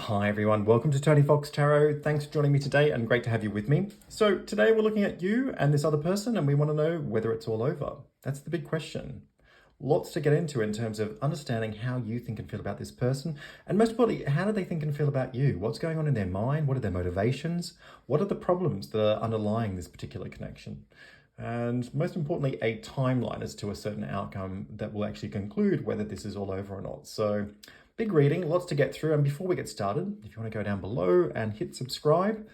Hi everyone, welcome to Tony Fox Tarot. Thanks for joining me today and great to have you with me. So today we're looking at you and this other person and we want to know whether it's all over. That's the big question. Lots to get into in terms of understanding how you think and feel about this person, and most importantly, how do they think and feel about you? What's going on in their mind? What are their motivations? What are the problems that are underlying this particular connection? And most importantly, a timeline as to a certain outcome that will actually conclude whether this is all over or not. So big reading, lots to get through. And before we get started, if you want to go down below and hit subscribe,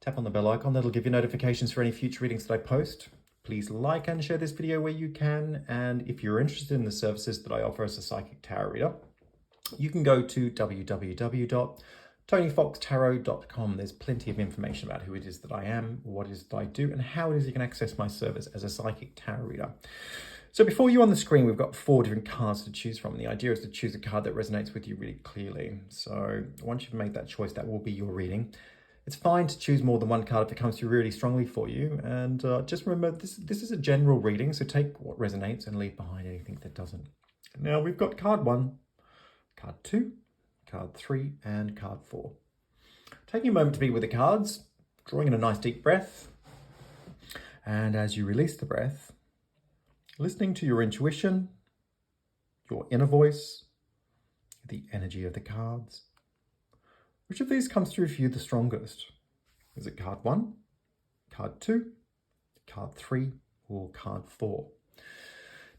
tap on the bell icon. That'll give you notifications for any future readings that I post. Please like and share this video where you can. And if you're interested in the services that I offer as a psychic tarot reader, you can go to www.tonyfoxtarot.com. There's plenty of information about who it is that I am, what it is that I do, and how it is you can access my service as a psychic tarot reader. So before you on the screen, we've got 4 different cards to choose from. The idea is to choose a card that resonates with you really clearly. So once you've made that choice, that will be your reading. It's fine to choose more than one card if it comes through really strongly for you. And just remember, this is a general reading, so take what resonates and leave behind anything that doesn't. Now we've got card 1, card 2, card 3, and card 4. Taking a moment to be with the cards, drawing in a nice deep breath. And as you release the breath, listening to your intuition, your inner voice, the energy of the cards. Which of these comes through for you the strongest? Is it card 1, card 2, card 3, or card 4?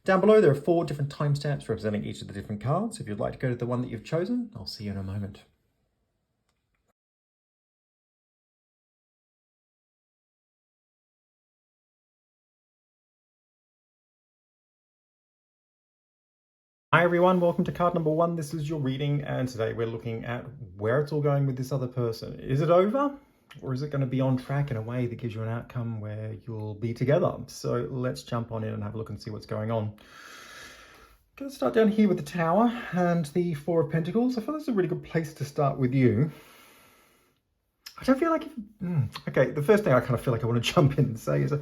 Down below, there are 4 different timestamps representing each of the different cards. If you'd like to go to the one that you've chosen, I'll see you in a moment. Hi everyone, welcome to card number 1. This is your reading, and today we're looking at where it's all going with this other person. Is it over, or is it going to be on track in a way that gives you an outcome where you'll be together? So let's jump on in and have a look and see what's going on. Going to start down here with the Tower and the 4 of Pentacles. I feel that's a really good place to start with you. I don't feel like... Okay, the first thing I kind of feel like I want to jump in and say is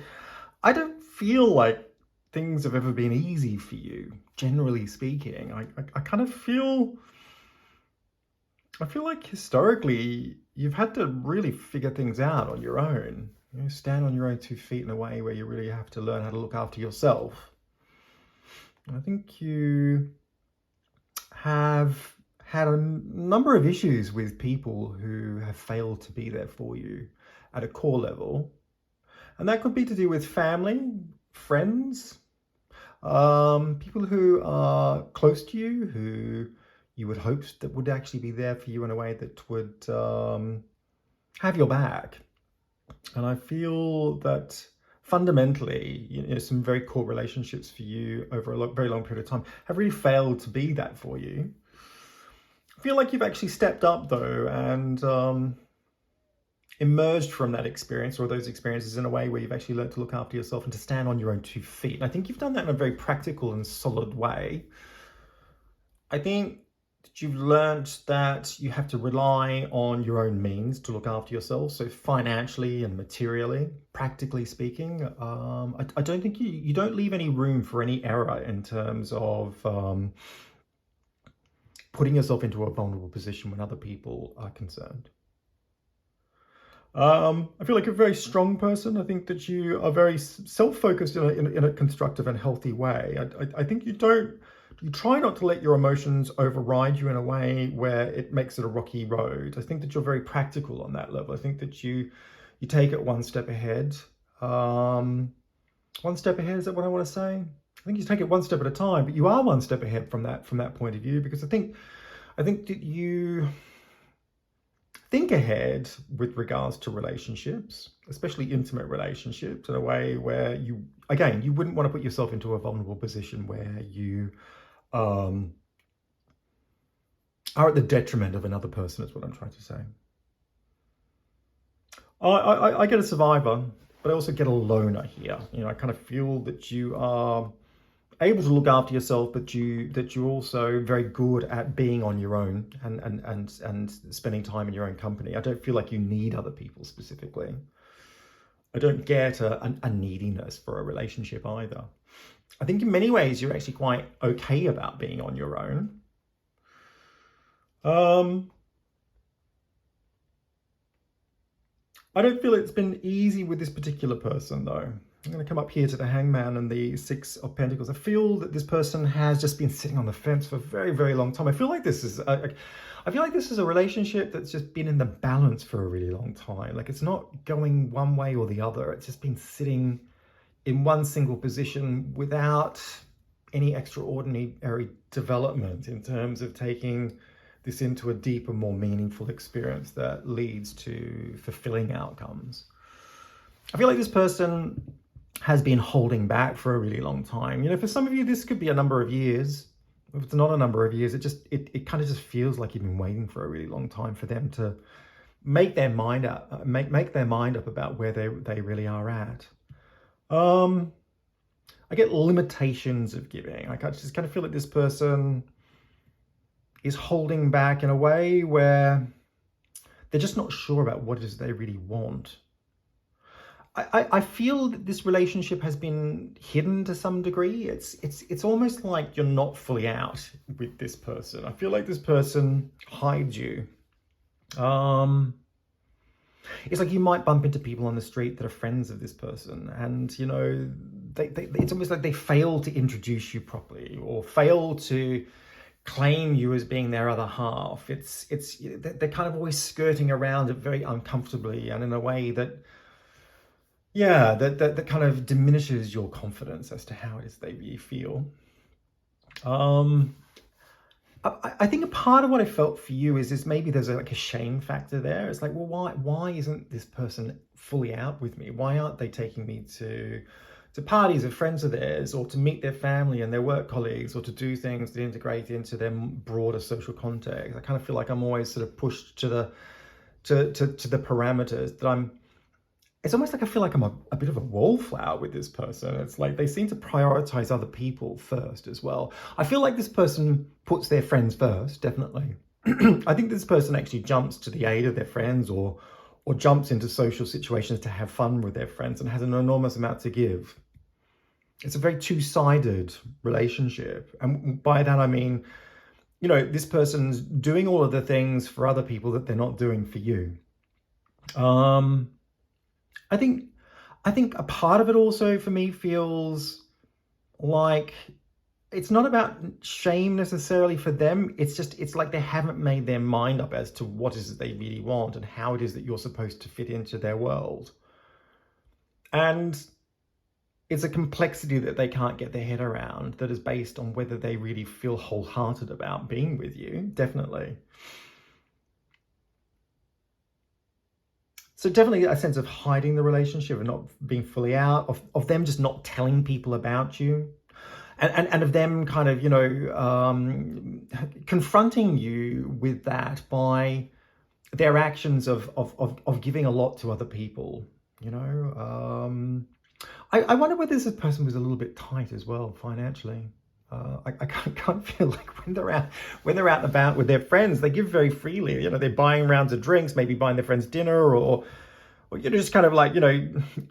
I don't feel like things have ever been easy for you, generally speaking. I kind of feel... I feel like historically you've had to really figure things out on your own. You know, stand on your own 2 feet in a way where you really have to learn how to look after yourself. I think you have had a number of issues with people who have failed to be there for you at a core level. And that could be to do with family, friends, people who are close to you, who you would hope that would actually be there for you in a way that would have your back. And I feel that fundamentally, you know, some very core relationships for you over a very long period of time have really failed to be that for you. I feel like you've actually stepped up though and emerged from that experience or those experiences in a way where you've actually learned to look after yourself and to stand on your own 2 feet. And I think you've done that in a very practical and solid way. I think that you've learned that you have to rely on your own means to look after yourself. So financially and materially, practically speaking, I don't think you don't leave any room for any error in terms of putting yourself into a vulnerable position when other people are concerned. I feel like you're a very strong person. I think that you are very self-focused in a constructive and healthy way. I think you try not to let your emotions override you in a way where it makes it a rocky road. I think that you're very practical on that level. I think that you take it one step ahead. One step ahead, is that what I want to say? I think you take it one step at a time, but you are one step ahead from that point of view, because I think that you think ahead with regards to relationships, especially intimate relationships, in a way where you wouldn't want to put yourself into a vulnerable position where you are at the detriment of another person, is what I'm trying to say. I get a survivor, but I also get a loner here. You know, I kind of feel that you are able to look after yourself, but you're also very good at being on your own and spending time in your own company. I don't feel like you need other people specifically. I don't get a neediness for a relationship either. I think in many ways you're actually quite okay about being on your own. I don't feel it's been easy with this particular person though. I'm going to come up here to the Hangman and the Six of Pentacles. I feel that this person has just been sitting on the fence for a very, very long time. I feel like this is a relationship that's just been in the balance for a really long time. Like, it's not going one way or the other. It's just been sitting in one single position without any extraordinary development in terms of taking this into a deeper, more meaningful experience that leads to fulfilling outcomes. I feel like this person has been holding back for a really long time. You know, for some of you, this could be a number of years. If it's not a number of years, it kind of just feels like you've been waiting for a really long time for them to make their mind up, make their mind up about where they really are at. I get limitations of giving. Like, I just kind of feel like this person is holding back in a way where they're just not sure about what it is they really want. I feel that this relationship has been hidden to some degree. It's almost like you're not fully out with this person. I feel like this person hides you. It's like you might bump into people on the street that are friends of this person, and you know, it's almost like they fail to introduce you properly or fail to claim you as being their other half. They're kind of always skirting around it very uncomfortably and in a way that, yeah, that kind of diminishes your confidence as to how it is they really feel. I think a part of what I felt for you is maybe there's like a shame factor there. It's like, well, why isn't this person fully out with me? Why aren't they taking me to parties of friends of theirs, or to meet their family and their work colleagues, or to do things that integrate into their broader social context? I kind of feel like I'm always sort of pushed to the parameters that it's almost like I feel like I'm a bit of a wallflower with this person. It's like they seem to prioritize other people first as well. I feel like this person puts their friends first, definitely. I think this person actually jumps to the aid of their friends or jumps into social situations to have fun with their friends and has an enormous amount to give. It's a very two-sided relationship. And by that, I mean, you know, this person's doing all of the things for other people that they're not doing for you. I think a part of it also for me feels like it's not about shame necessarily for them. It's like they haven't made their mind up as to what is it they really want and how it is that you're supposed to fit into their world. And it's a complexity that they can't get their head around that is based on whether they really feel wholehearted about being with you, definitely. So definitely a sense of hiding the relationship and not being fully out, of them just not telling people about you. And of them kind of, you know, confronting you with that by their actions of giving a lot to other people, you know. I wonder whether this person was a little bit tight as well financially. I can't feel like when they're out and about with their friends, they give very freely. You know, they're buying rounds of drinks, maybe buying their friends dinner, or you know, just kind of like, you know,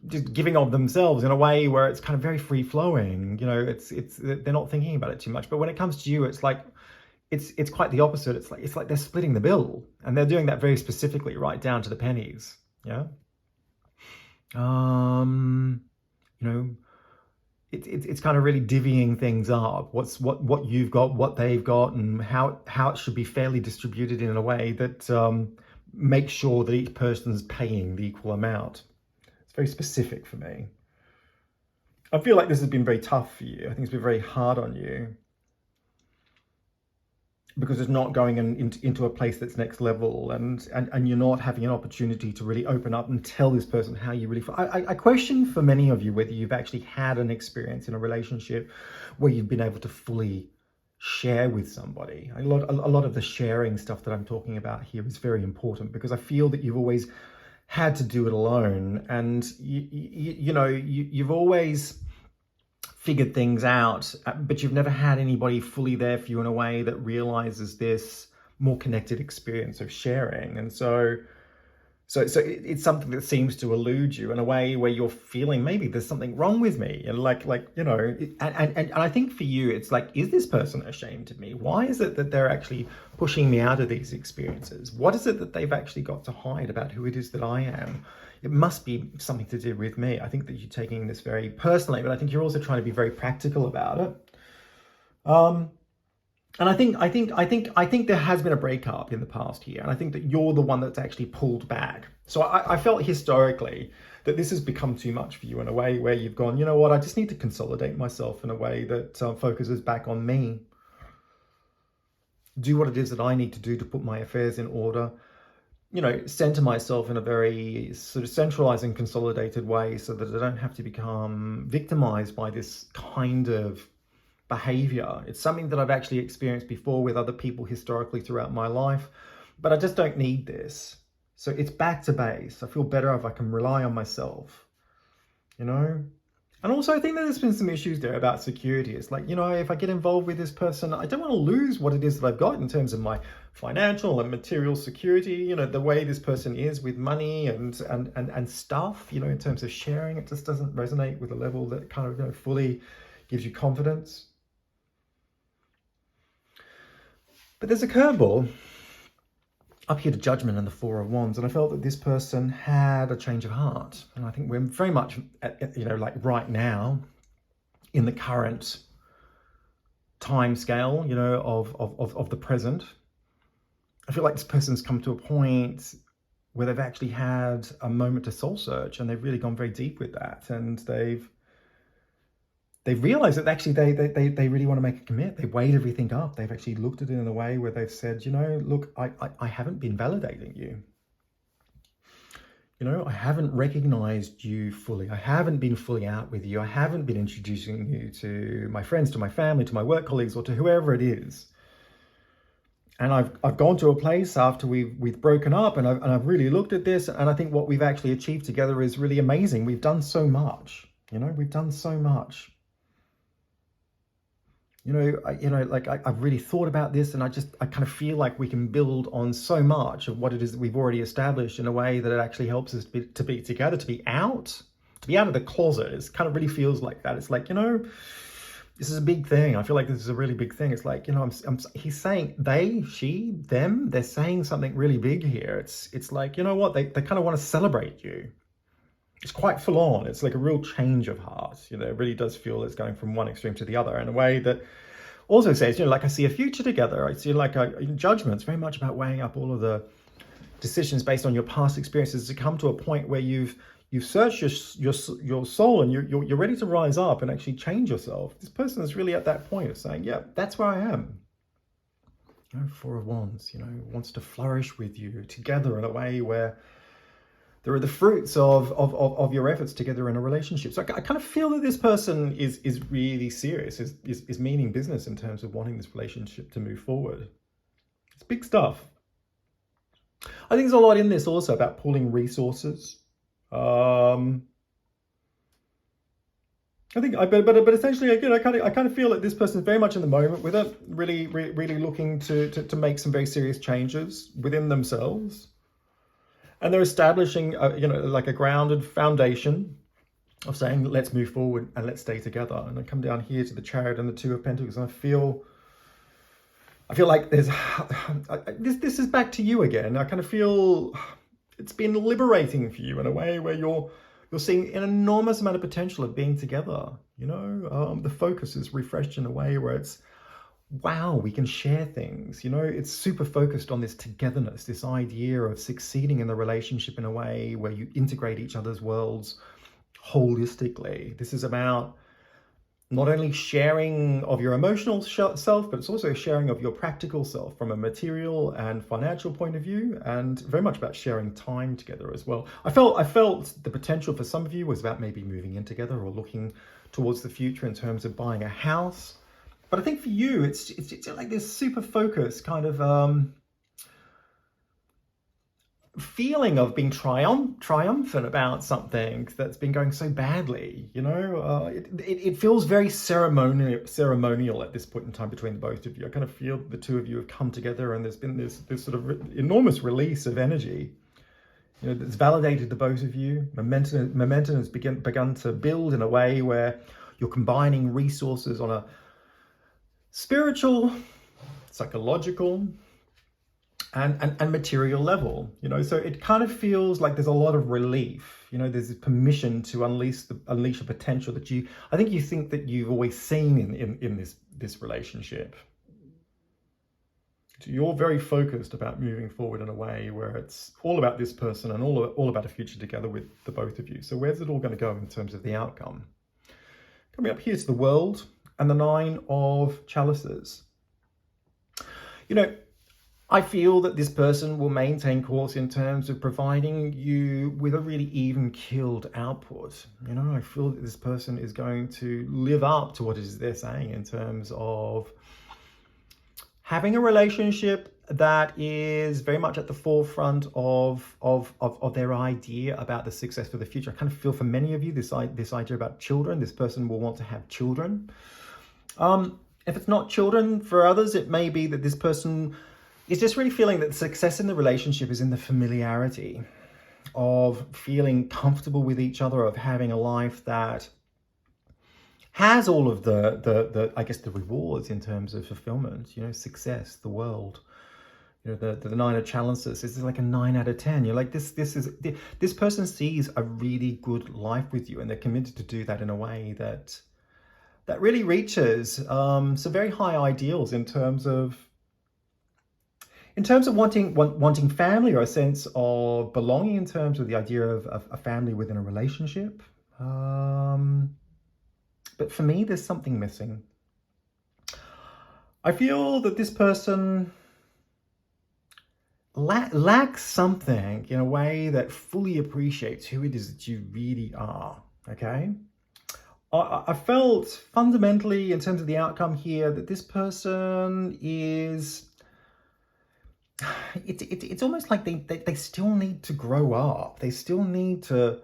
just giving of themselves in a way where it's kind of very free flowing. You know, they're not thinking about it too much. But when it comes to you, it's like it's quite the opposite. It's like they're splitting the bill, and they're doing that very specifically, right down to the pennies. Yeah. You know, it's kind of really divvying things up. What you've got, what they've got, and how it should be fairly distributed in a way that makes sure that each person's paying the equal amount. It's very specific for me. I feel like this has been very tough for you. I think it's been very hard on you because it's not going into a place that's next level, and you're not having an opportunity to really open up and tell this person how you really feel. I question for many of you whether you've actually had an experience in a relationship where you've been able to fully share with somebody. A lot of the sharing stuff that I'm talking about here is very important, because I feel that you've always had to do it alone, and you've always figured things out, but you've never had anybody fully there for you in a way that realizes this more connected experience of sharing. And so it's something that seems to elude you in a way where you're feeling maybe there's something wrong with me, and like you know, and I think for you it's like, is this person ashamed of me? Why is it that they're actually pushing me out of these experiences? What is it that they've actually got to hide about who it is that I am? it must be something to do with me. I think that you're taking this very personally, but I think you're also trying to be very practical about it. And I think there has been a breakup in the past year, and I think that you're the one that's actually pulled back. So I felt historically that this has become too much for you in a way where you've gone, you know what, I just need to consolidate myself in a way that focuses back on me. Do what it is that I need to do to put my affairs in order. You know, center myself in a very sort of centralized and consolidated way so that I don't have to become victimized by this kind of behavior. It's something that I've actually experienced before with other people historically throughout my life, but I just don't need this. So it's back to base. I feel better if I can rely on myself, you know? And also I think that there's been some issues there about security. It's like, you know, if I get involved with this person, I don't want to lose what it is that I've got in terms of my financial and material security, you know, the way this person is with money and stuff, you know, in terms of sharing. It just doesn't resonate with a level that kind of, you know, fully gives you confidence. But there's a curveball up here to Judgment and the Four of Wands, and I felt that this person had a change of heart. And I think we're very much at, you know, like right now in the current time scale, you know, of the present. I feel like this person's come to a point where they've actually had a moment to soul search, and they've really gone very deep with that, and they've realized that actually they really want to make a commit. They weighed everything up. They've actually looked at it in a way where they've said, you know, look, I haven't been validating you. You know, I haven't recognized you fully. I haven't been fully out with you. I haven't been introducing you to my friends, to my family, to my work colleagues, or to whoever it is. And I've gone to a place after we've broken up, and I've really looked at this, and I think what we've actually achieved together is really amazing. We've done so much. You know, we've done so much. You know, like I've really thought about this, and I kind of feel like we can build on so much of what it is that we've already established in a way that it actually helps us to be together, to be out of the closet. It kind of really feels like that. It's like, you know, this is a big thing. I feel like this is a really big thing. It's like, you know, he's saying they, she, them, they're saying something really big here. It's like, you know what, they kind of want to celebrate you. It's quite full on. It's like a real change of heart. You know, it really does feel it's going from one extreme to the other in a way that also says, you know, like I see a future together. I see like in Judgment. It's very much about weighing up all of the decisions based on your past experiences to come to a point where you've searched your soul, and you're ready to rise up and actually change yourself. This person is really at that point of saying, yeah, that's where I am. You know, Four of Wands, you know, wants to flourish with you together in a way where there are the fruits of your efforts together in a relationship. So I kind of feel that this person is really serious, is meaning business in terms of wanting this relationship to move forward. It's big stuff. I think there's a lot in this also about pooling resources. I think, but essentially, again, I kind of feel that this person is very much in the moment with it, really looking to make some very serious changes within themselves. And they're establishing, you know, like a grounded foundation of saying, let's move forward and let's stay together. And I come down here to the Chariot and the Two of Pentacles, and I feel like there's, this is back to you again. I kind of feel it's been liberating for you in a way where you're seeing an enormous amount of potential of being together. You know, the focus is refreshed in a way where it's, wow, we can share things. You know, it's super focused on this togetherness, this idea of succeeding in the relationship in a way where you integrate each other's worlds holistically. This is about not only sharing of your emotional self, but it's also sharing of your practical self from a material and financial point of view, and very much about sharing time together as well. I felt the potential for some of you was about maybe moving in together or looking towards the future in terms of buying a house. But I think for you, it's like this super focused kind of feeling of being triumphant about something that's been going so badly. You know, it feels very ceremonial at this point in time between the both of you. I kind of feel the two of you have come together, and there's been this sort of enormous release of energy. You know, that's validated the both of you. Momentum has begun to build in a way where you're combining resources on a spiritual, psychological, and material level, you know. So it kind of feels like there's a lot of relief, you know. There's permission to unleash a potential that I think you think that you've always seen in this relationship. So you're very focused about moving forward in a way where it's all about this person and all about a future together with the both of you. So where's it all going to go in terms of the outcome? Coming up here to the World and the Nine of Chalices. You know, I feel that this person will maintain course in terms of providing you with a really even-keeled output. You know, I feel that this person is going to live up to what it is they're saying in terms of having a relationship that is very much at the forefront of their idea about the success for the future. I kind of feel for many of you, this idea about children. This person will want to have children. If it's not children, for others, it may be that this person is just really feeling that the success in the relationship is in the familiarity of feeling comfortable with each other, of having a life that has all of the I guess the rewards in terms of fulfillment, you know, success, the world. You know, the Nine of Chalices is like a 9 out of 10. You're like, this person sees a really good life with you, and they're committed to do that in a way that really reaches some very high ideals in terms of wanting family, or a sense of belonging, in terms of the idea of a family within a relationship. But for me, there's something missing. I feel that this person lacks something in a way that fully appreciates who it is that you really are, okay? I felt fundamentally, in terms of the outcome here, that this person is... It's almost like they still need to grow up. They still need to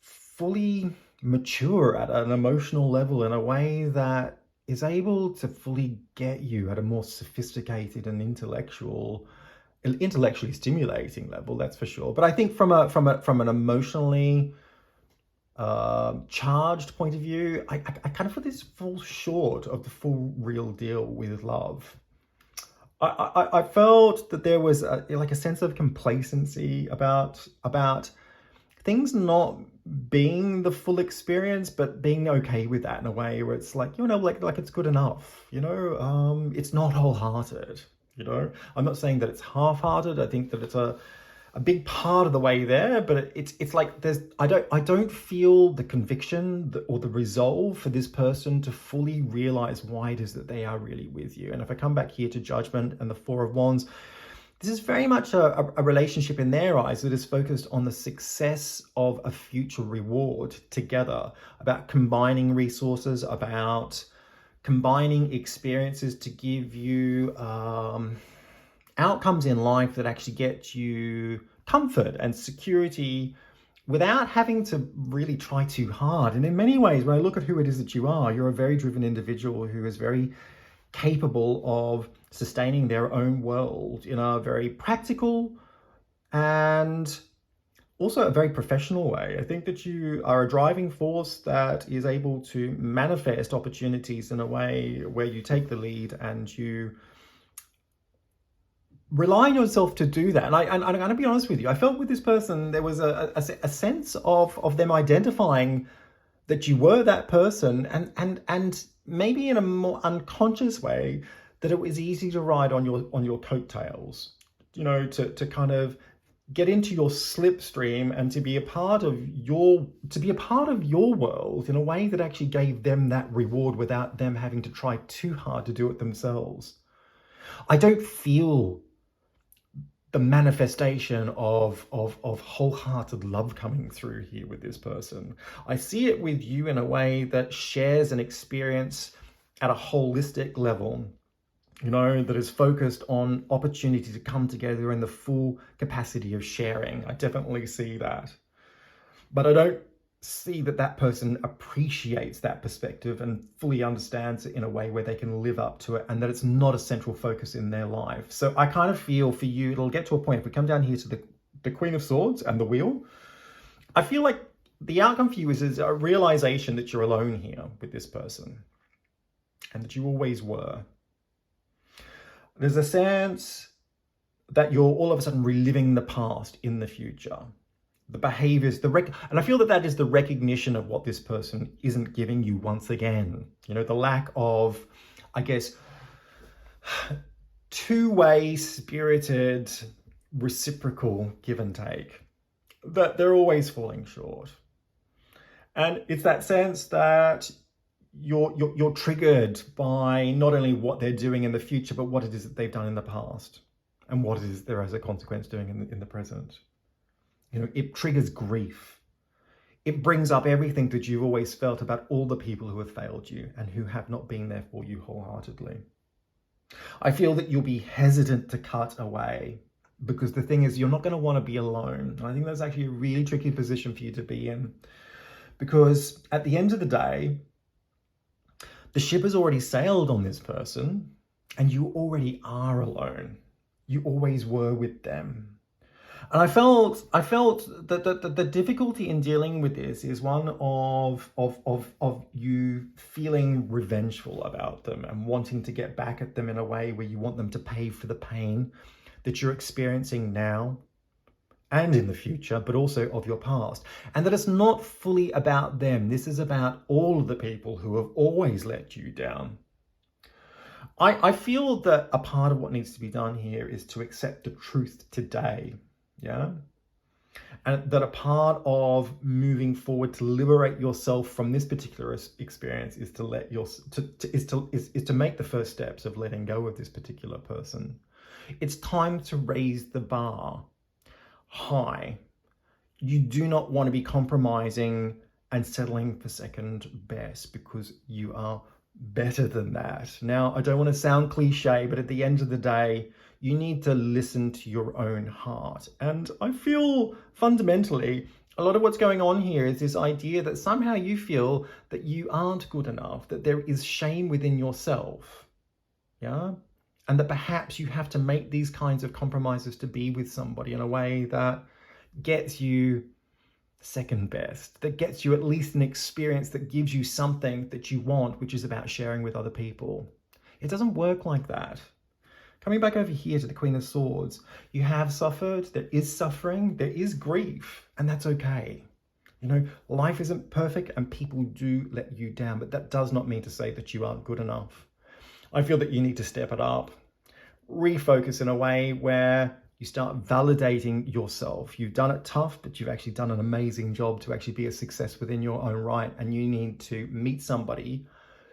fully mature at an emotional level in a way that is able to fully get you at a more sophisticated and intellectually stimulating level, that's for sure. But I think from an emotionally charged point of view, I kind of feel this falls short of the full real deal with love. I felt that there was like a sense of complacency about things not being the full experience, but being okay with that in a way where it's like, you know, like it's good enough, you know. It's not wholehearted, you know. I'm not saying that it's half-hearted. I think that it's a big part of the way there, but it's like I don't feel the conviction or the resolve for this person to fully realize why it is that they are really with you. And if I come back here to Judgment and the Four of Wands, this is very much a relationship in their eyes that is focused on the success of a future reward together, about combining resources, about combining experiences to give you outcomes in life that actually get you comfort and security without having to really try too hard. And in many ways, when I look at who it is that you are, you're a very driven individual who is very capable of sustaining their own world in a very practical and also a very professional way. I think that you are a driving force that is able to manifest opportunities in a way where you take the lead and you rely on yourself to do that. And I'm going to be honest with you, I felt with this person there was a sense of them identifying that you were that person, and maybe in a more unconscious way, that it was easy to ride on your coattails, you know, to kind of get into your slipstream and to be a part of your world in a way that actually gave them that reward without them having to try too hard to do it themselves. I don't feel the manifestation of wholehearted love coming through here with this person. I see it with you in a way that shares an experience at a holistic level, you know, that is focused on opportunity to come together in the full capacity of sharing. I definitely see that. But I don't see that person appreciates that perspective and fully understands it in a way where they can live up to it, and that it's not a central focus in their life. So I kind of feel for you, it'll get to a point, if we come down here to the Queen of Swords and the Wheel, I feel like the outcome for you is a realization that you're alone here with this person and that you always were. There's a sense that you're all of a sudden reliving the past in the future. The behaviors, and I feel that that is the recognition of what this person isn't giving you once again. You know, the lack of, I guess, two-way, spirited, reciprocal give and take. That they're always falling short. And it's that sense that you're triggered by not only what they're doing in the future, but what it is that they've done in the past, and what it is they're as a consequence doing in the present. You know, it triggers grief. It brings up everything that you've always felt about all the people who have failed you and who have not been there for you wholeheartedly. I feel that you'll be hesitant to cut away, because the thing is, you're not going to want to be alone. I think that's actually a really tricky position for you to be in, because at the end of the day, the ship has already sailed on this person, and you already are alone. You always were with them. And I felt that the difficulty in dealing with this is one of you feeling revengeful about them and wanting to get back at them in a way where you want them to pay for the pain that you're experiencing now and in the future, but also of your past. And that it's not fully about them. This is about all of the people who have always let you down. I feel that a part of what needs to be done here is to accept the truth today. Yeah. And that a part of moving forward to liberate yourself from this particular experience is to let is to make the first steps of letting go of this particular person. It's time to raise the bar high. You do not want to be compromising and settling for second best, because you are better than that. Now, I don't want to sound cliche, but at the end of the day, you need to listen to your own heart. And I feel fundamentally a lot of what's going on here is this idea that somehow you feel that you aren't good enough, that there is shame within yourself. Yeah. And that perhaps you have to make these kinds of compromises to be with somebody in a way that gets you second best, that gets you at least an experience that gives you something that you want, which is about sharing with other people. It doesn't work like that. Coming back over here to the Queen of Swords, you have suffered, there is suffering, there is grief, and that's okay. You know, life isn't perfect and people do let you down, but that does not mean to say that you aren't good enough. I feel that you need to step it up, refocus in a way where you start validating yourself. You've done it tough, but you've actually done an amazing job to actually be a success within your own right. And you need to meet somebody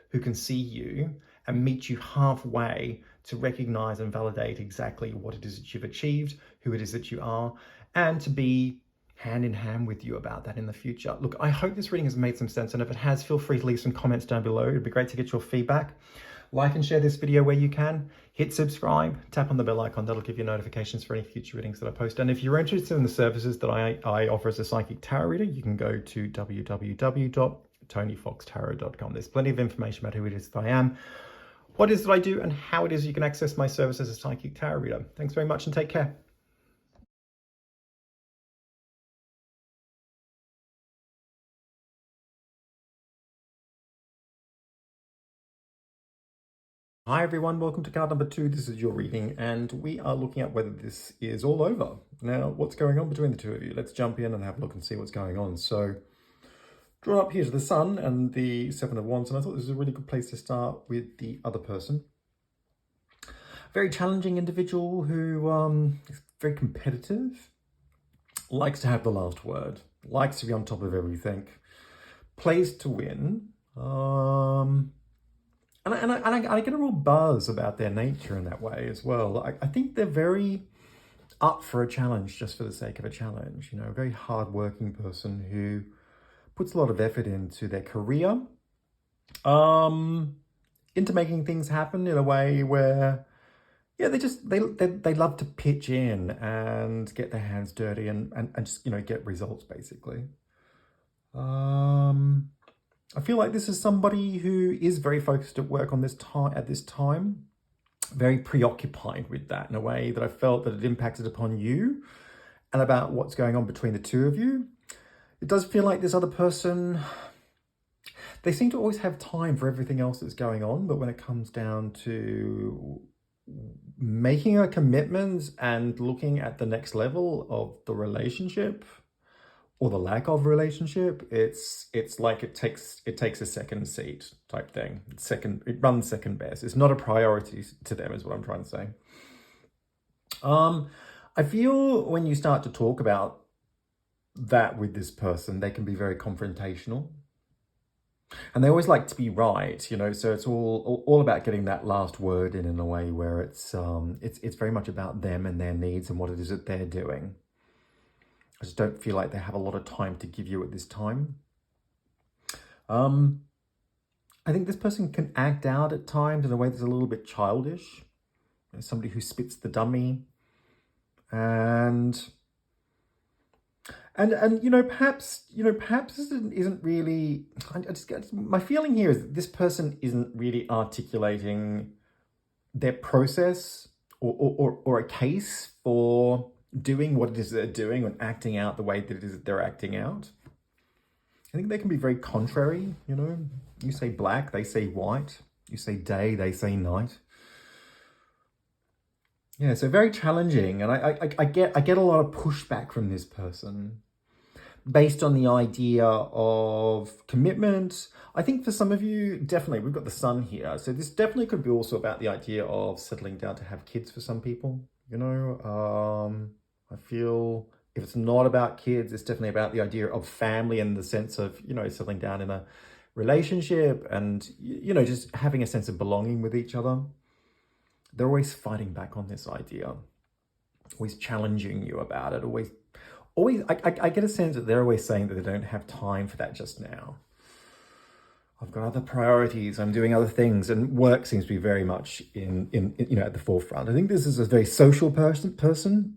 who can see you and meet you halfway to recognize and validate exactly what it is that you've achieved, who it is that you are, and to be hand in hand with you about that in the future. Look, I hope this reading has made some sense, and if it has, feel free to leave some comments down below. It'd be great to get your feedback. Like and share this video where you can. Hit subscribe, tap on the bell icon, that'll give you notifications for any future readings that I post. And if you're interested in the services that I offer as a psychic tarot reader, you can go to www.tonyfoxtarot.com. There's plenty of information about who it is that I am, what it is that I do, and how it is you can access my service as a psychic tarot reader. Thanks very much and take care. Hi everyone, welcome to card number 2. This is your reading, and we are looking at whether this is all over. Now, what's going on between the two of you? Let's jump in and have a look and see what's going on. So, draw up here to the Sun and the Seven of Wands, and I thought this was a really good place to start with the other person. Very challenging individual who is very competitive, likes to have the last word, likes to be on top of everything, plays to win. And I get a real buzz about their nature in that way as well. I think they're very up for a challenge just for the sake of a challenge. You know, a very hardworking person who puts a lot of effort into their career, into making things happen in a way where, yeah, they love to pitch in and get their hands dirty and just, you know, get results basically. I feel like this is somebody who is very focused at work on this at this time, very preoccupied with that in a way that I felt that it impacted upon you and about what's going on between the two of you. It does feel like this other person, they seem to always have time for everything else that's going on, but when it comes down to making a commitment and looking at the next level of the relationship or the lack of relationship, it's like it takes a second seat type thing. It runs second best. It's not a priority to them, is what I'm trying to say. I feel when you start to talk about that with this person, they can be very confrontational. And they always like to be right, you know, so it's all about getting that last word in a way where it's very much about them and their needs and what it is that they're doing. I just don't feel like they have a lot of time to give you at this time. I think this person can act out at times in a way that's a little bit childish. There's somebody who spits the dummy, and perhaps this isn't really. I just get my feeling here is that this person isn't really articulating their process or a case for doing what it is they're doing and acting out the way that it is that they're acting out. I think they can be very contrary. You know, you say black, they say white. You say day, they say night. Yeah, so very challenging, and I get a lot of pushback from this person based on the idea of commitment. I think for some of you, definitely, we've got the sun here. So this definitely could be also about the idea of settling down to have kids for some people. You know, I feel if it's not about kids, it's definitely about the idea of family and the sense of, you know, settling down in a relationship and, you know, just having a sense of belonging with each other. They're always fighting back on this idea, always challenging you about it, always, I get a sense that they're always saying that they don't have time for that just now. I've got other priorities, I'm doing other things, and work seems to be very much in you know, at the forefront. I think this is a very social person,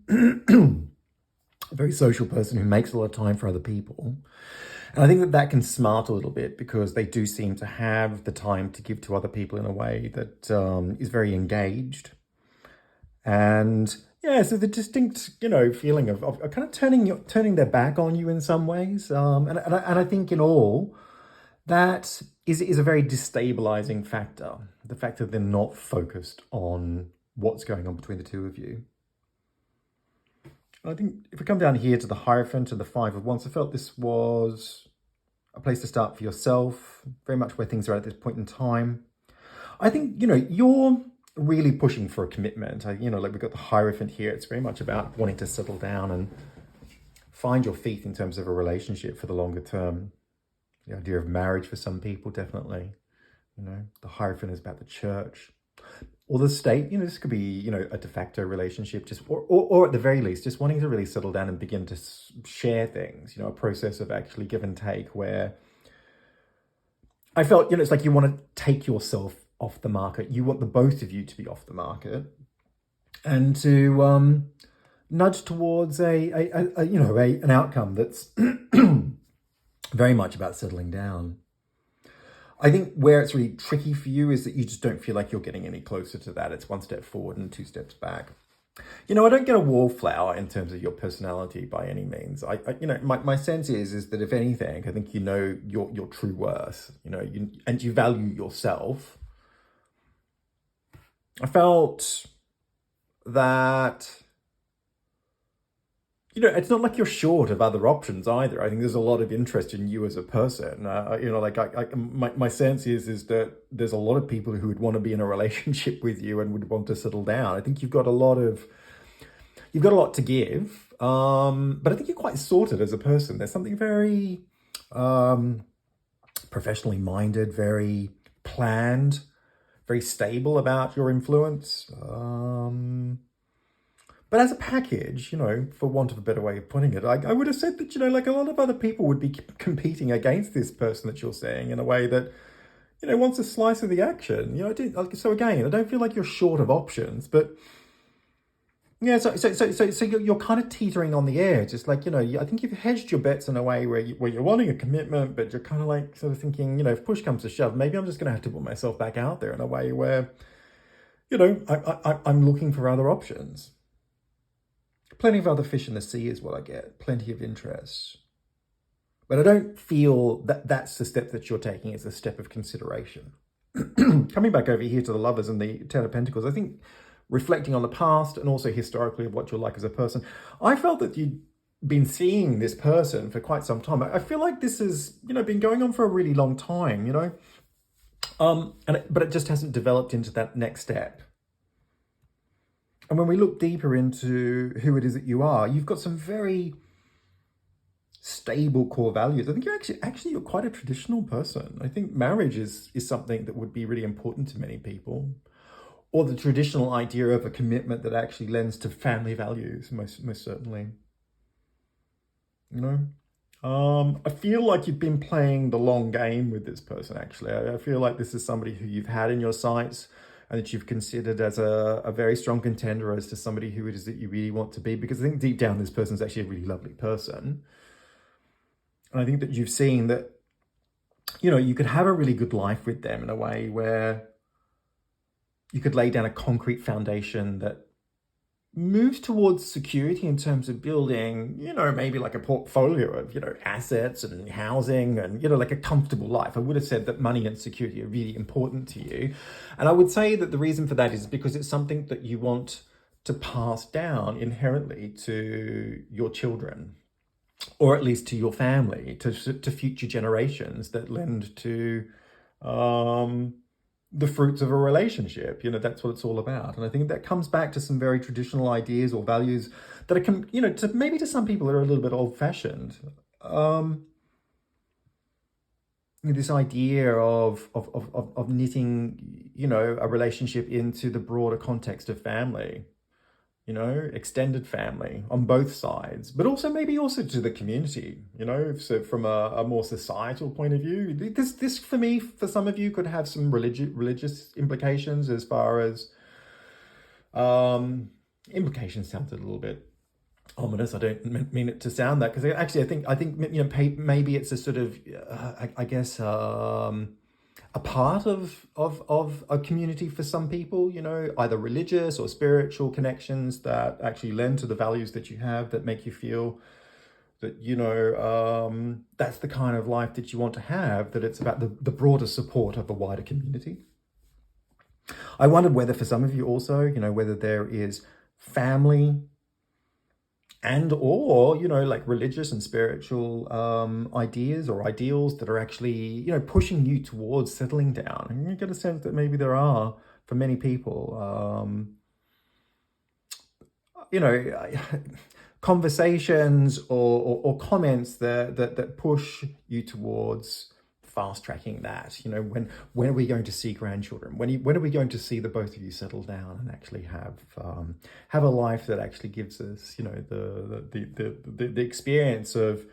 a very social person who makes a lot of time for other people. And I think that can smart a little bit because they do seem to have the time to give to other people in a way that is very engaged. And yeah, so the distinct, you know, feeling of kind of turning their back on you in some ways. And I think in all, that is a very destabilizing factor. The fact that they're not focused on what's going on between the two of you. I think if we come down here to the Hierophant and the Five of Wands, I felt this was a place to start for yourself, very much where things are at this point in time. I think, you know, you're really pushing for a commitment. You know, like we've got the Hierophant here. It's very much about wanting to settle down and find your feet in terms of a relationship for the longer term. The idea of marriage for some people, definitely. You know, the Hierophant is about the church. Or the state, you know, this could be, you know, a de facto relationship, just or at the very least, just wanting to really settle down and begin to share things, you know, a process of actually give and take where I felt, you know, it's like you want to take yourself off the market. You want the both of you to be off the market and to nudge towards an outcome that's very much about settling down. I think where it's really tricky for you is that you just don't feel like you're getting any closer to that. It's one step forward and two steps back. You know, I don't get a wallflower in terms of your personality by any means. You know, my sense is that if anything, I think you know your true worth, you know, and you value yourself. I felt that, you know, it's not like you're short of other options either. I think there's a lot of interest in you as a person. You know, like my sense is that there's a lot of people who would want to be in a relationship with you and would want to settle down. I think you've got a lot to give, but I think you're quite sorted as a person. There's something very professionally minded, very planned, very stable about your influence. But as a package, you know, for want of a better way of putting it, I would have said that, you know, like a lot of other people would be competing against this person that you're seeing in a way that, you know, wants a slice of the action. You know, so again, I don't feel like you're short of options, but yeah, so you're kind of teetering on the edge. It's like, you know, I think you've hedged your bets in a way where you're wanting a commitment, but you're kind of like sort of thinking, you know, if push comes to shove, maybe I'm just going to have to put myself back out there in a way where, you know, I'm looking for other options. Plenty of other fish in the sea is what I get. Plenty of interest. But I don't feel that that's the step that you're taking. It's a step of consideration. Coming back over here to the Lovers and the Ten of Pentacles, I think reflecting on the past and also historically of what you're like as a person, I felt that you'd been seeing this person for quite some time. I feel like this has, been going on for a really long time, but it just hasn't developed into that next step. And when we look deeper into who it is that you are, you've got some very stable core values. I think you're quite a traditional person. I think marriage is something that would be really important to many people, or the traditional idea of a commitment that actually lends to family values, most certainly. I feel like you've been playing the long game with this person, actually. I feel like this is somebody who you've had in your sights and that you've considered as a very strong contender as to somebody who it is that you really want to be, because I think deep down this person's actually a really lovely person. And I think that you've seen that, you could have a really good life with them in a way where you could lay down a concrete foundation that moves towards security in terms of building, maybe like a portfolio of, assets and housing and, like a comfortable life. I would have said that money and security are really important to you. And I would say that the reason for that is because it's something that you want to pass down inherently to your children, or at least to your family, to future generations that lend to the fruits of a relationship. That's what it's all about. And I think that comes back to some very traditional ideas or values that are, maybe to some people are a little bit old-fashioned. This idea of knitting, a relationship into the broader context of family, extended family on both sides, but also maybe also to the community, so from a more societal point of view, this for me, for some of you, could have some religious implications, as far as implications sounds a little bit ominous. I don't mean it to sound that, because actually I think maybe it's a sort of I guess a part of a community for some people, either religious or spiritual connections that actually lend to the values that you have, that make you feel that, that's the kind of life that you want to have, that it's about the broader support of the wider community. I wondered whether for some of you also, whether there is family and or, like religious and spiritual ideas or ideals that are actually, pushing you towards settling down. And you get a sense that maybe there are, for many people, conversations or comments that push you towards fast tracking that. When are we going to see grandchildren? When are we going to see the both of you settle down and actually have a life that actually gives us, the experience of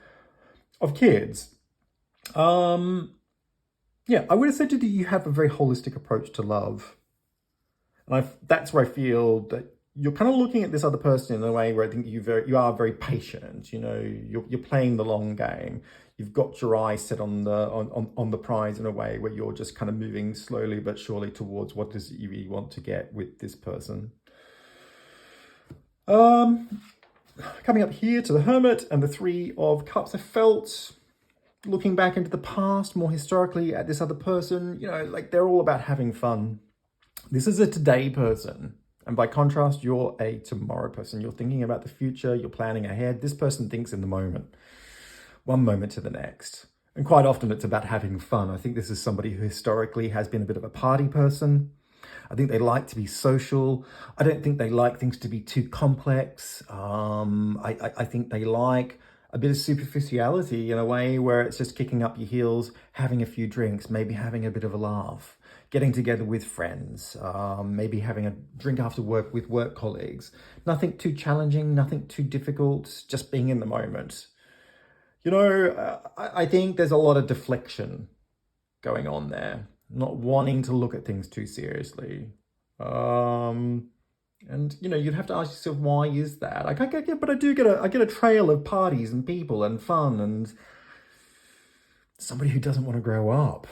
kids? I would have said to you that you have a very holistic approach to love, and that's where I feel that you're kind of looking at this other person in a way where I think you are very patient. You're playing the long game. You've got your eyes set on the prize in a way where you're just kind of moving slowly but surely towards what it is that you really want to get with this person. Coming up here to the Hermit and the Three of Cups, I felt, looking back into the past more historically at this other person, like they're all about having fun. This is a today person. And by contrast, you're a tomorrow person. You're thinking about the future, you're planning ahead. This person thinks in the moment, one moment to the next. And quite often it's about having fun. I think this is somebody who historically has been a bit of a party person. I think they like to be social. I don't think they like things to be too complex. I think they like a bit of superficiality in a way where it's just kicking up your heels, having a few drinks, maybe having a bit of a laugh, getting together with friends, maybe having a drink after work with work colleagues. Nothing too challenging, nothing too difficult, just being in the moment. I think there's a lot of deflection going on there, not wanting to look at things too seriously. And you'd have to ask yourself, why is that? I get a trail of parties and people and fun and somebody who doesn't want to grow up.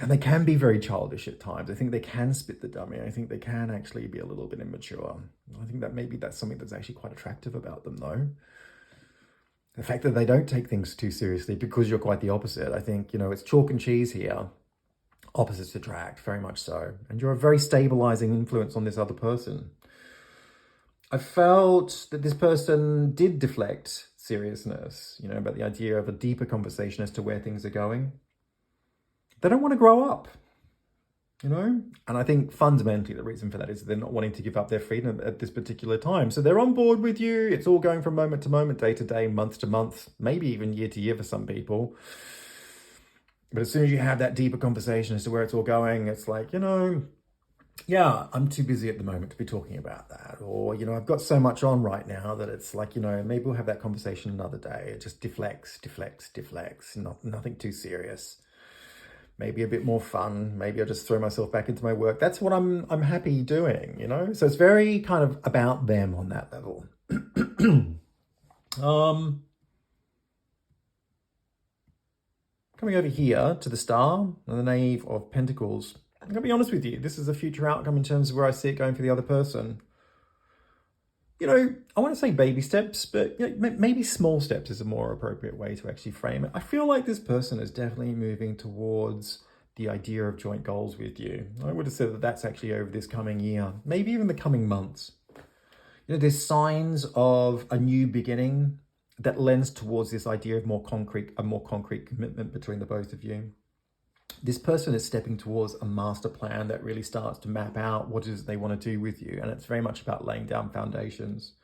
And they can be very childish at times. I think they can spit the dummy. I think they can actually be a little bit immature. I think that maybe that's something that's actually quite attractive about them, though. The fact that they don't take things too seriously, because you're quite the opposite. I think, it's chalk and cheese here. Opposites attract, very much so. And you're a very stabilizing influence on this other person. I felt that this person did deflect seriousness, about the idea of a deeper conversation as to where things are going. They don't want to grow up, And I think fundamentally the reason for that is they're not wanting to give up their freedom at this particular time. So they're on board with you. It's all going from moment to moment, day to day, month to month, maybe even year to year for some people. But as soon as you have that deeper conversation as to where it's all going, it's like, yeah, I'm too busy at the moment to be talking about that. Or, I've got so much on right now that it's like, maybe we'll have that conversation another day. It just deflects, nothing too serious. Maybe a bit more fun. Maybe I'll just throw myself back into my work. That's what I'm happy doing, So it's very kind of about them on that level. Coming over here to the Star and the Knave of Pentacles. I'm going to be honest with you. This is a future outcome in terms of where I see it going for the other person. I want to say baby steps, but maybe small steps is a more appropriate way to actually frame it. I feel like this person is definitely moving towards the idea of joint goals with you. I would have said that that's actually over this coming year, maybe even the coming months. There's signs of a new beginning that lends towards this idea of a more concrete commitment between the both of you. This person is stepping towards a master plan that really starts to map out what it is they want to do with you. And it's very much about laying down foundations.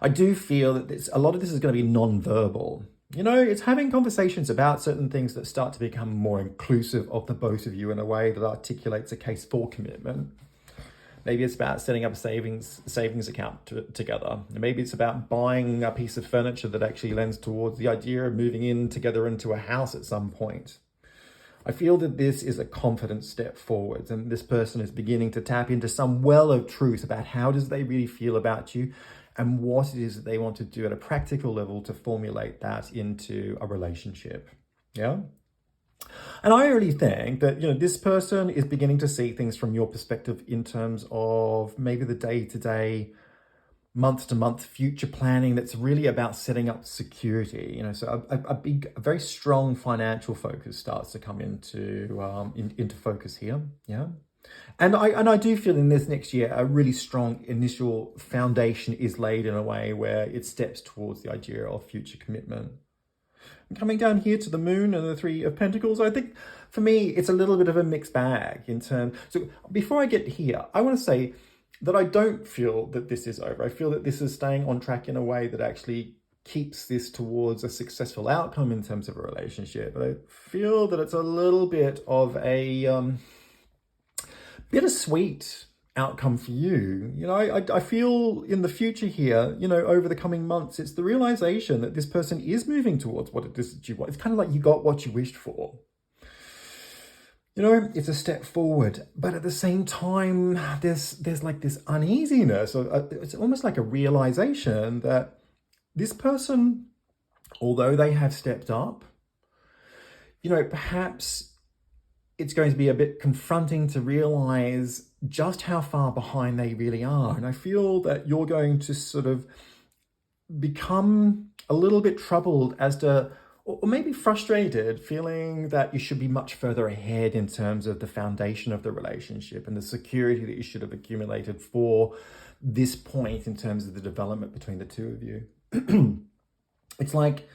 I do feel that a lot of this is going to be non-verbal. It's having conversations about certain things that start to become more inclusive of the both of you in a way that articulates a case for commitment. Maybe it's about setting up a savings account together. Maybe it's about buying a piece of furniture that actually lends towards the idea of moving in together into a house at some point. I feel that this is a confident step forwards, and this person is beginning to tap into some well of truth about how does they really feel about you and what it is that they want to do at a practical level to formulate that into a relationship. Yeah. And I really think that, this person is beginning to see things from your perspective in terms of maybe the day-to-day, month-to-month future planning that's really about setting up security. So a very strong financial focus starts to come into focus here. Yeah. And I do feel in this next year, a really strong initial foundation is laid in a way where it steps towards the idea of future commitment. Coming down here to the Moon and the Three of Pentacles, I think for me, it's a little bit of a mixed bag in terms. So before I get here, I want to say that I don't feel that this is over. I feel that this is staying on track in a way that actually keeps this towards a successful outcome in terms of a relationship. But I feel that it's a little bit of a bittersweet outcome for you. I feel in the future here, over the coming months, it's the realization that this person is moving towards what it is that you want. It's kind of like you got what you wished for. It's a step forward, but at the same time, there's like this uneasiness. It's almost like a realization that this person, although they have stepped up, perhaps it's going to be a bit confronting to realize just how far behind they really are. And I feel that you're going to sort of become a little bit troubled as to, or maybe frustrated, feeling that you should be much further ahead in terms of the foundation of the relationship and the security that you should have accumulated for this point in terms of the development between the two of you. It's like,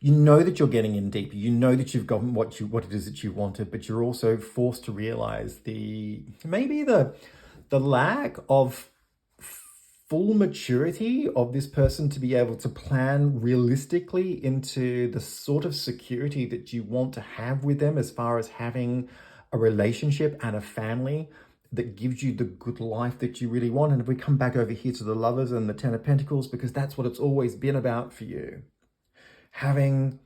that you're getting in deep. That you've gotten what it is that you wanted, but you're also forced to realize the lack of full maturity of this person to be able to plan realistically into the sort of security that you want to have with them as far as having a relationship and a family that gives you the good life that you really want. And if we come back over here to the Lovers and the Ten of Pentacles, because that's what it's always been about for you. Having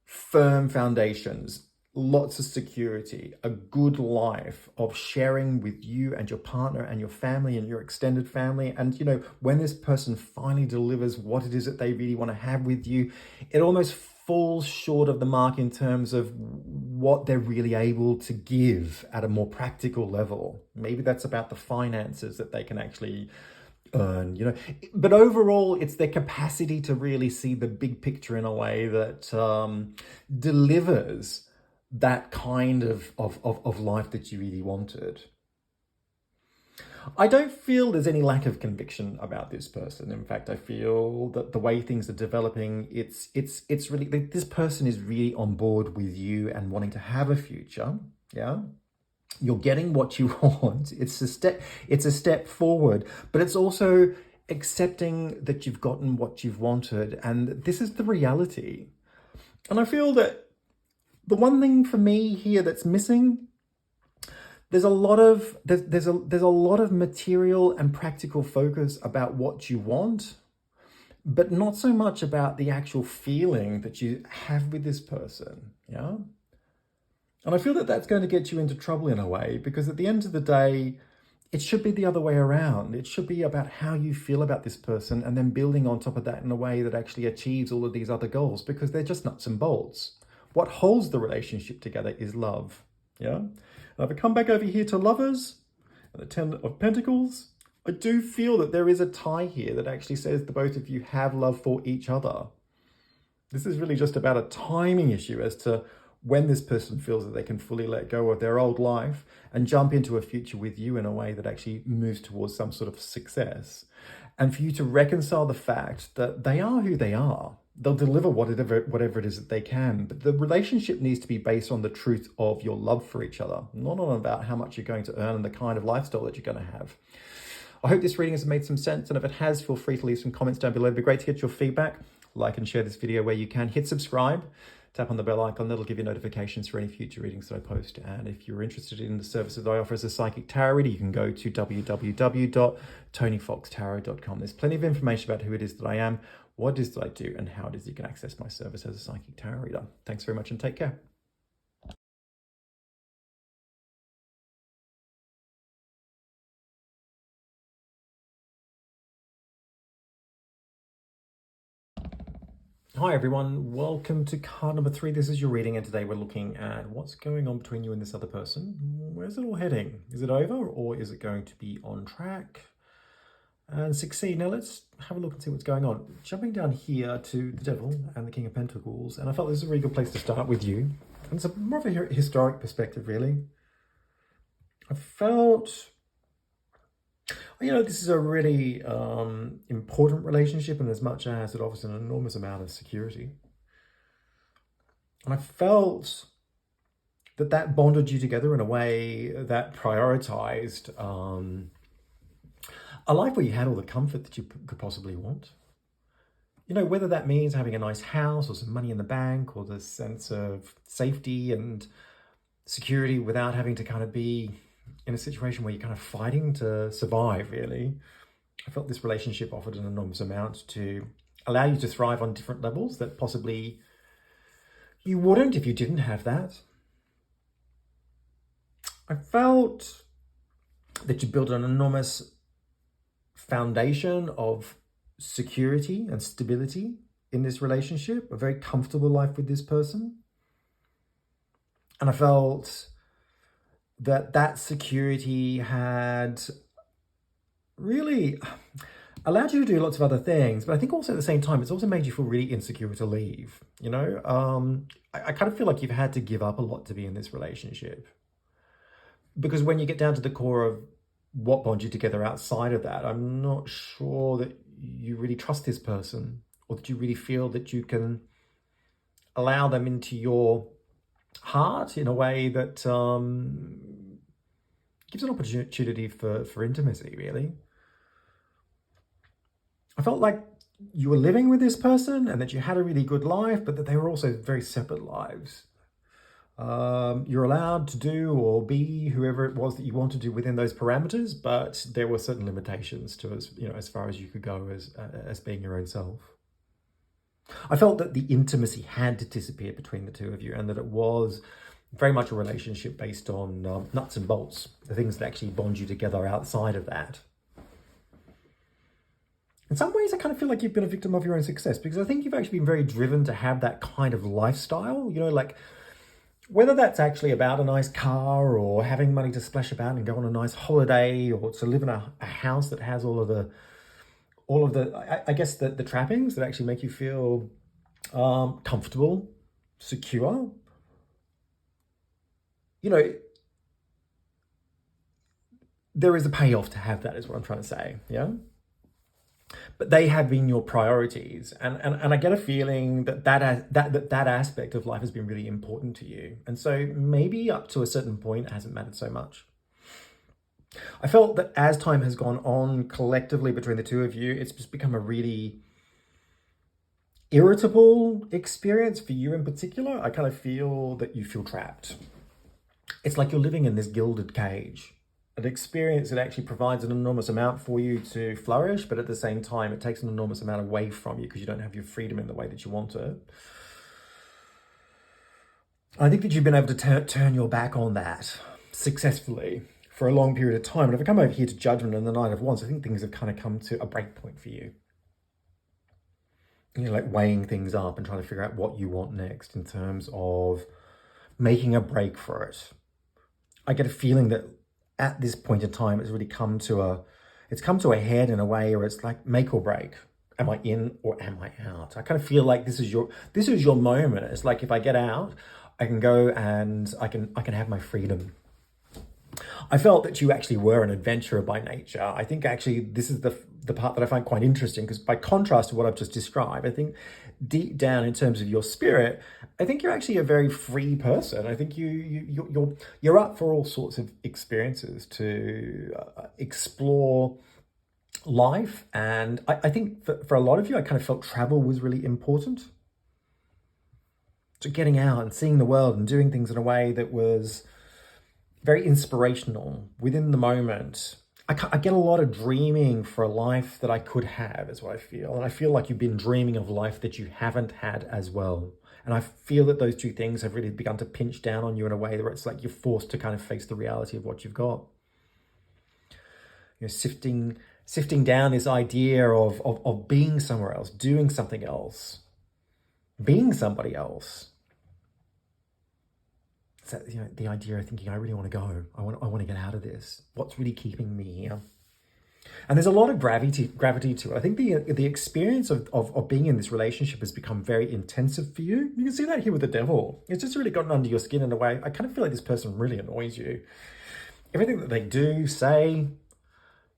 firm foundations, lots of security, a good life of sharing with you and your partner and your family and your extended family. And, when this person finally delivers what it is that they really want to have with you, it almost falls short of the mark in terms of what they're really able to give at a more practical level. Maybe that's about the finances that they can actually earn, but overall it's their capacity to really see the big picture in a way that delivers that kind of life that you really wanted. I don't feel there's any lack of conviction about this person. In fact, I feel that the way things are developing, it's really, this person is really on board with you and wanting to have a future. Yeah. You're getting what you want. It's a step forward, but it's also accepting that you've gotten what you've wanted. And this is the reality. And I feel that the one thing for me here that's missing, there's a lot of material and practical focus about what you want, but not so much about the actual feeling that you have with this person. Yeah. And I feel that that's going to get you into trouble in a way, because at the end of the day, it should be the other way around. It should be about how you feel about this person and then building on top of that in a way that actually achieves all of these other goals, because they're just nuts and bolts. What holds the relationship together is love. Yeah. And if I come back over here to lovers and the Ten of Pentacles, I do feel that there is a tie here that actually says the both of you have love for each other. This is really just about a timing issue as to when this person feels that they can fully let go of their old life and jump into a future with you in a way that actually moves towards some sort of success. And for you to reconcile the fact that they are who they are. They'll deliver whatever it is that they can. But the relationship needs to be based on the truth of your love for each other, not on about how much you're going to earn and the kind of lifestyle that you're going to have. I hope this reading has made some sense. And if it has, feel free to leave some comments down below. It'd be great to get your feedback. Like and share this video where you can. Hit subscribe. Tap on the bell icon. That'll give you notifications for any future readings that I post. And if you're interested in the services that I offer as a psychic tarot reader, you can go to www.tonyfoxtarot.com. There's plenty of information about who it is that I am, what it is that I do, and how it is you can access my service as a psychic tarot reader. Thanks very much and take care. Hi everyone, welcome to card number 3. This is your reading, and today we're looking at what's going on between you and this other person. Where's it all heading? Is it over, or is it going to be on track and succeed? Now let's have a look and see what's going on. Jumping down here to the Devil and the King of Pentacles, and I felt this is a really good place to start with you. And it's more of a historic perspective, really. I felt, you know, this is a really important relationship, in as much as it offers an enormous amount of security. And I felt that that bonded you together in a way that prioritized a life where you had all the comfort that you could possibly want. You know, whether that means having a nice house or some money in the bank, or the sense of safety and security without having to kind of be in a situation where you're kind of fighting to survive, really. I felt this relationship offered an enormous amount to allow you to thrive on different levels that possibly you wouldn't if you didn't have that. I felt that you built an enormous foundation of security and stability in this relationship, a very comfortable life with this person. And I felt that that security had really allowed you to do lots of other things, but I think also at the same time, it's also made you feel really insecure to leave. You know, I kind of feel like you've had to give up a lot to be in this relationship, because when you get down to the core of what bonds you together outside of that, I'm not sure that you really trust this person, or that you really feel that you can allow them into your heart in a way that gives an opportunity for intimacy, really. I felt like you were living with this person and that you had a really good life, but that they were also very separate lives. You're allowed to do or be whoever it was that you want to do within those parameters, but there were certain limitations to as far as you could go as being your own self. I felt that the intimacy had to disappear between the two of you, and that it was very much a relationship based on nuts and bolts, the things that actually bond you together outside of that. In some ways, I kind of feel like you've been a victim of your own success, because I think you've actually been very driven to have that kind of lifestyle, you know, like whether that's actually about a nice car or having money to splash about and go on a nice holiday, or to live in a house that has all of the I guess the trappings that actually make you feel comfortable, secure. You know, there is a payoff to have that, is what I'm trying to say, yeah? But they have been your priorities. And I get a feeling that aspect of life has been really important to you. And so maybe up to a certain point, it hasn't mattered so much. I felt that as time has gone on collectively between the two of you, it's just become a really irritable experience for you in particular. I kind of feel that you feel trapped. It's like you're living in this gilded cage, an experience that actually provides an enormous amount for you to flourish, but at the same time, it takes an enormous amount away from you because you don't have your freedom in the way that you want it. I think that you've been able to turn your back on that successfully for a long period of time. And if I come over here to Judgment and the Knight of Wands, I think things have kind of come to a break point for you. You're like weighing things up and trying to figure out what you want next in terms of making a break for it. I get a feeling that at this point in time, it's really come to a head in a way where it's like make or break. Am I in or am I out? I kind of feel like this is your moment. It's like if I get out, I can go and I can have my freedom. I felt that you actually were an adventurer by nature. I think actually this is the part that I find quite interesting, because by contrast to what I've just described, I think deep down in terms of your spirit, I think you're actually a very free person. I think you're up for all sorts of experiences to explore life. And I think for a lot of you, I kind of felt travel was really important. So getting out and seeing the world and doing things in a way that was very inspirational within the moment. I get a lot of dreaming for a life that I could have, is what I feel. And I feel like you've been dreaming of life that you haven't had as well. And I feel that those two things have really begun to pinch down on you in a way where it's like you're forced to kind of face the reality of what you've got. You know, sifting down this idea of being somewhere else, doing something else, being somebody else. That, you know, the idea of thinking, I really want to go. I want to get out of this. What's really keeping me here? And there's a lot of gravity to it. I think the experience of being in this relationship has become very intensive for you. You can see that here with the Devil. It's just really gotten under your skin in a way. I kind of feel like this person really annoys you. Everything that they do, say,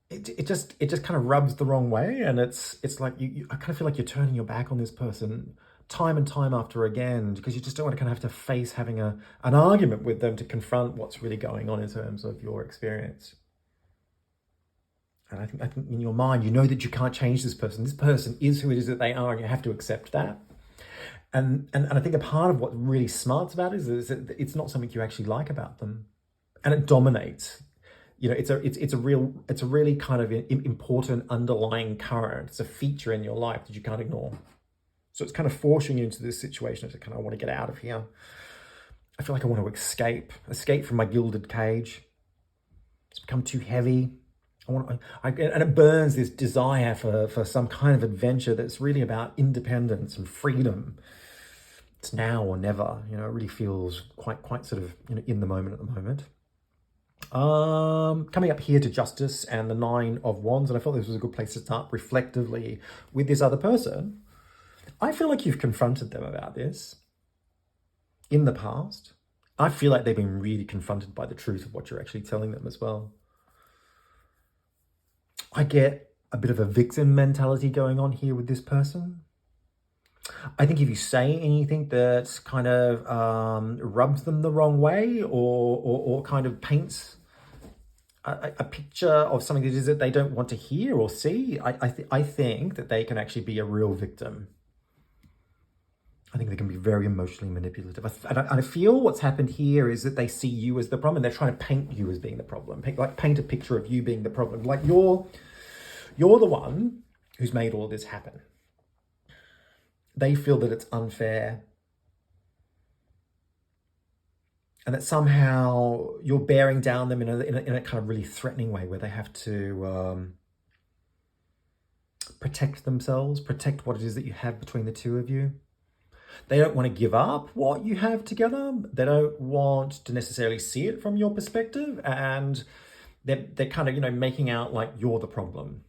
it just kind of rubs the wrong way. And it's like I kind of feel like you're turning your back on this person time and time after again, because you just don't want to kind of have to face having an argument with them to confront what's really going on in terms of your experience. And I think in your mind, you know that you can't change this person. This person is who it is that they are, and you have to accept that. And I think a part of what really smarts about it is that it's not something you actually like about them, and it dominates. You know, it's a really kind of important underlying current. It's a feature in your life that you can't ignore. So it's kind of forcing you into this situation to kind of want to get out of here. I feel like I want to escape from my gilded cage. It's become too heavy. And it burns this desire for some kind of adventure that's really about independence and freedom. It's now or never. You know, it really feels quite sort of, you know, in the moment at the moment. Coming up here to Justice and the Nine of Wands, and I thought this was a good place to start reflectively with this other person. I feel like you've confronted them about this in the past. I feel like they've been really confronted by the truth of what you're actually telling them as well. I get a bit of a victim mentality going on here with this person. I think if you say anything that kind of rubs them the wrong way or kind of paints a picture of something that is that they don't want to hear or see, I think that they can actually be a real victim. I think they can be very emotionally manipulative. And I feel what's happened here is that they see you as the problem, and they're trying to paint you as being the problem. Paint a picture of you being the problem. Like you're the one who's made all of this happen. They feel that it's unfair. And that somehow you're bearing down them in a kind of really threatening way, where they have to protect themselves, protect what it is that you have between the two of you. They don't want to give up what you have together. They don't want to necessarily see it from your perspective. And they're kind of, you know, making out like you're the problem.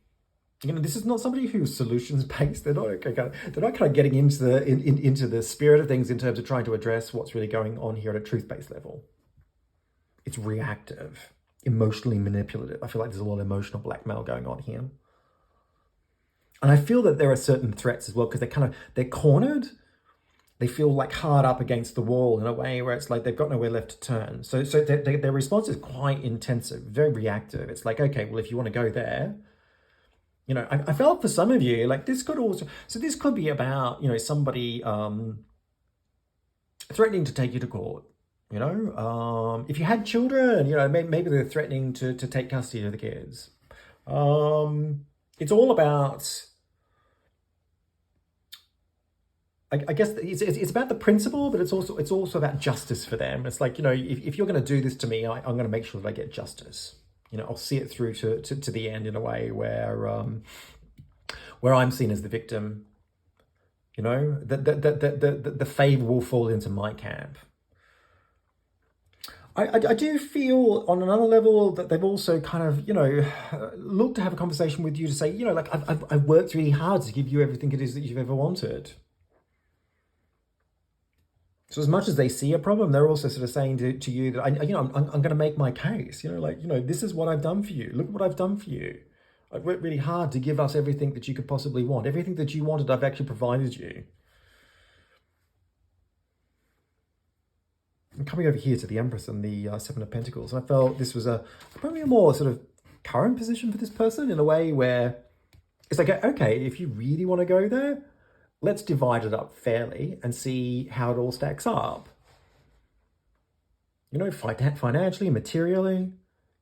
You know, this is not somebody who's solutions-based. They're not kind of getting into the spirit of things in terms of trying to address what's really going on here at a truth-based level. It's reactive. emotionally manipulative. I feel like there's a lot of emotional blackmail going on here. And I feel that there are certain threats as well, because they're cornered. They feel like hard up against the wall in a way where it's like they've got nowhere left to turn. So their response is quite intensive, very reactive. It's like, okay, well, if you want to go there, you know, I felt for some of you, like this could also, so this could be about, you know, somebody threatening to take you to court. You know, if you had children, you know, maybe they're threatening to take custody of the kids. It's all about, I guess it's about the principle, but it's also about justice for them. It's like, you know, if you're going to do this to me, I'm going to make sure that I get justice. You know, I'll see it through to the end in a way where I'm seen as the victim. You know, the favor will fall into my camp. I do feel on another level that they've also kind of, you know, looked to have a conversation with you to say, you know, like I've worked really hard to give you everything it is that you've ever wanted. So as much as they see a problem, they're also sort of saying to you that, I'm going to make my case, you know, like, you know, this is what I've done for you. Look what I've done for you. I've worked really hard to give us everything that you could possibly want. Everything that you wanted, I've actually provided you. I'm coming over here to the Empress and the Seven of Pentacles. And I felt this was probably a more sort of current position for this person in a way where it's like, okay, if you really want to go there, let's divide it up fairly and see how it all stacks up. You know, financially, materially,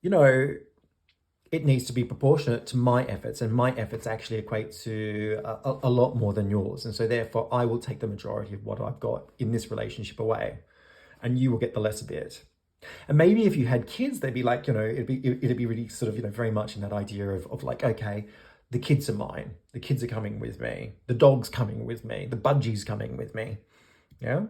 you know, it needs to be proportionate to my efforts, and my efforts actually equate to a lot more than yours. And so therefore, I will take the majority of what I've got in this relationship away, and you will get the lesser bit. And maybe if you had kids, they'd be like, you know, it'd be really sort of, you know, very much in that idea of like, okay, the kids are mine. The kids are coming with me. The dog's coming with me. The budgie's coming with me. Yeah.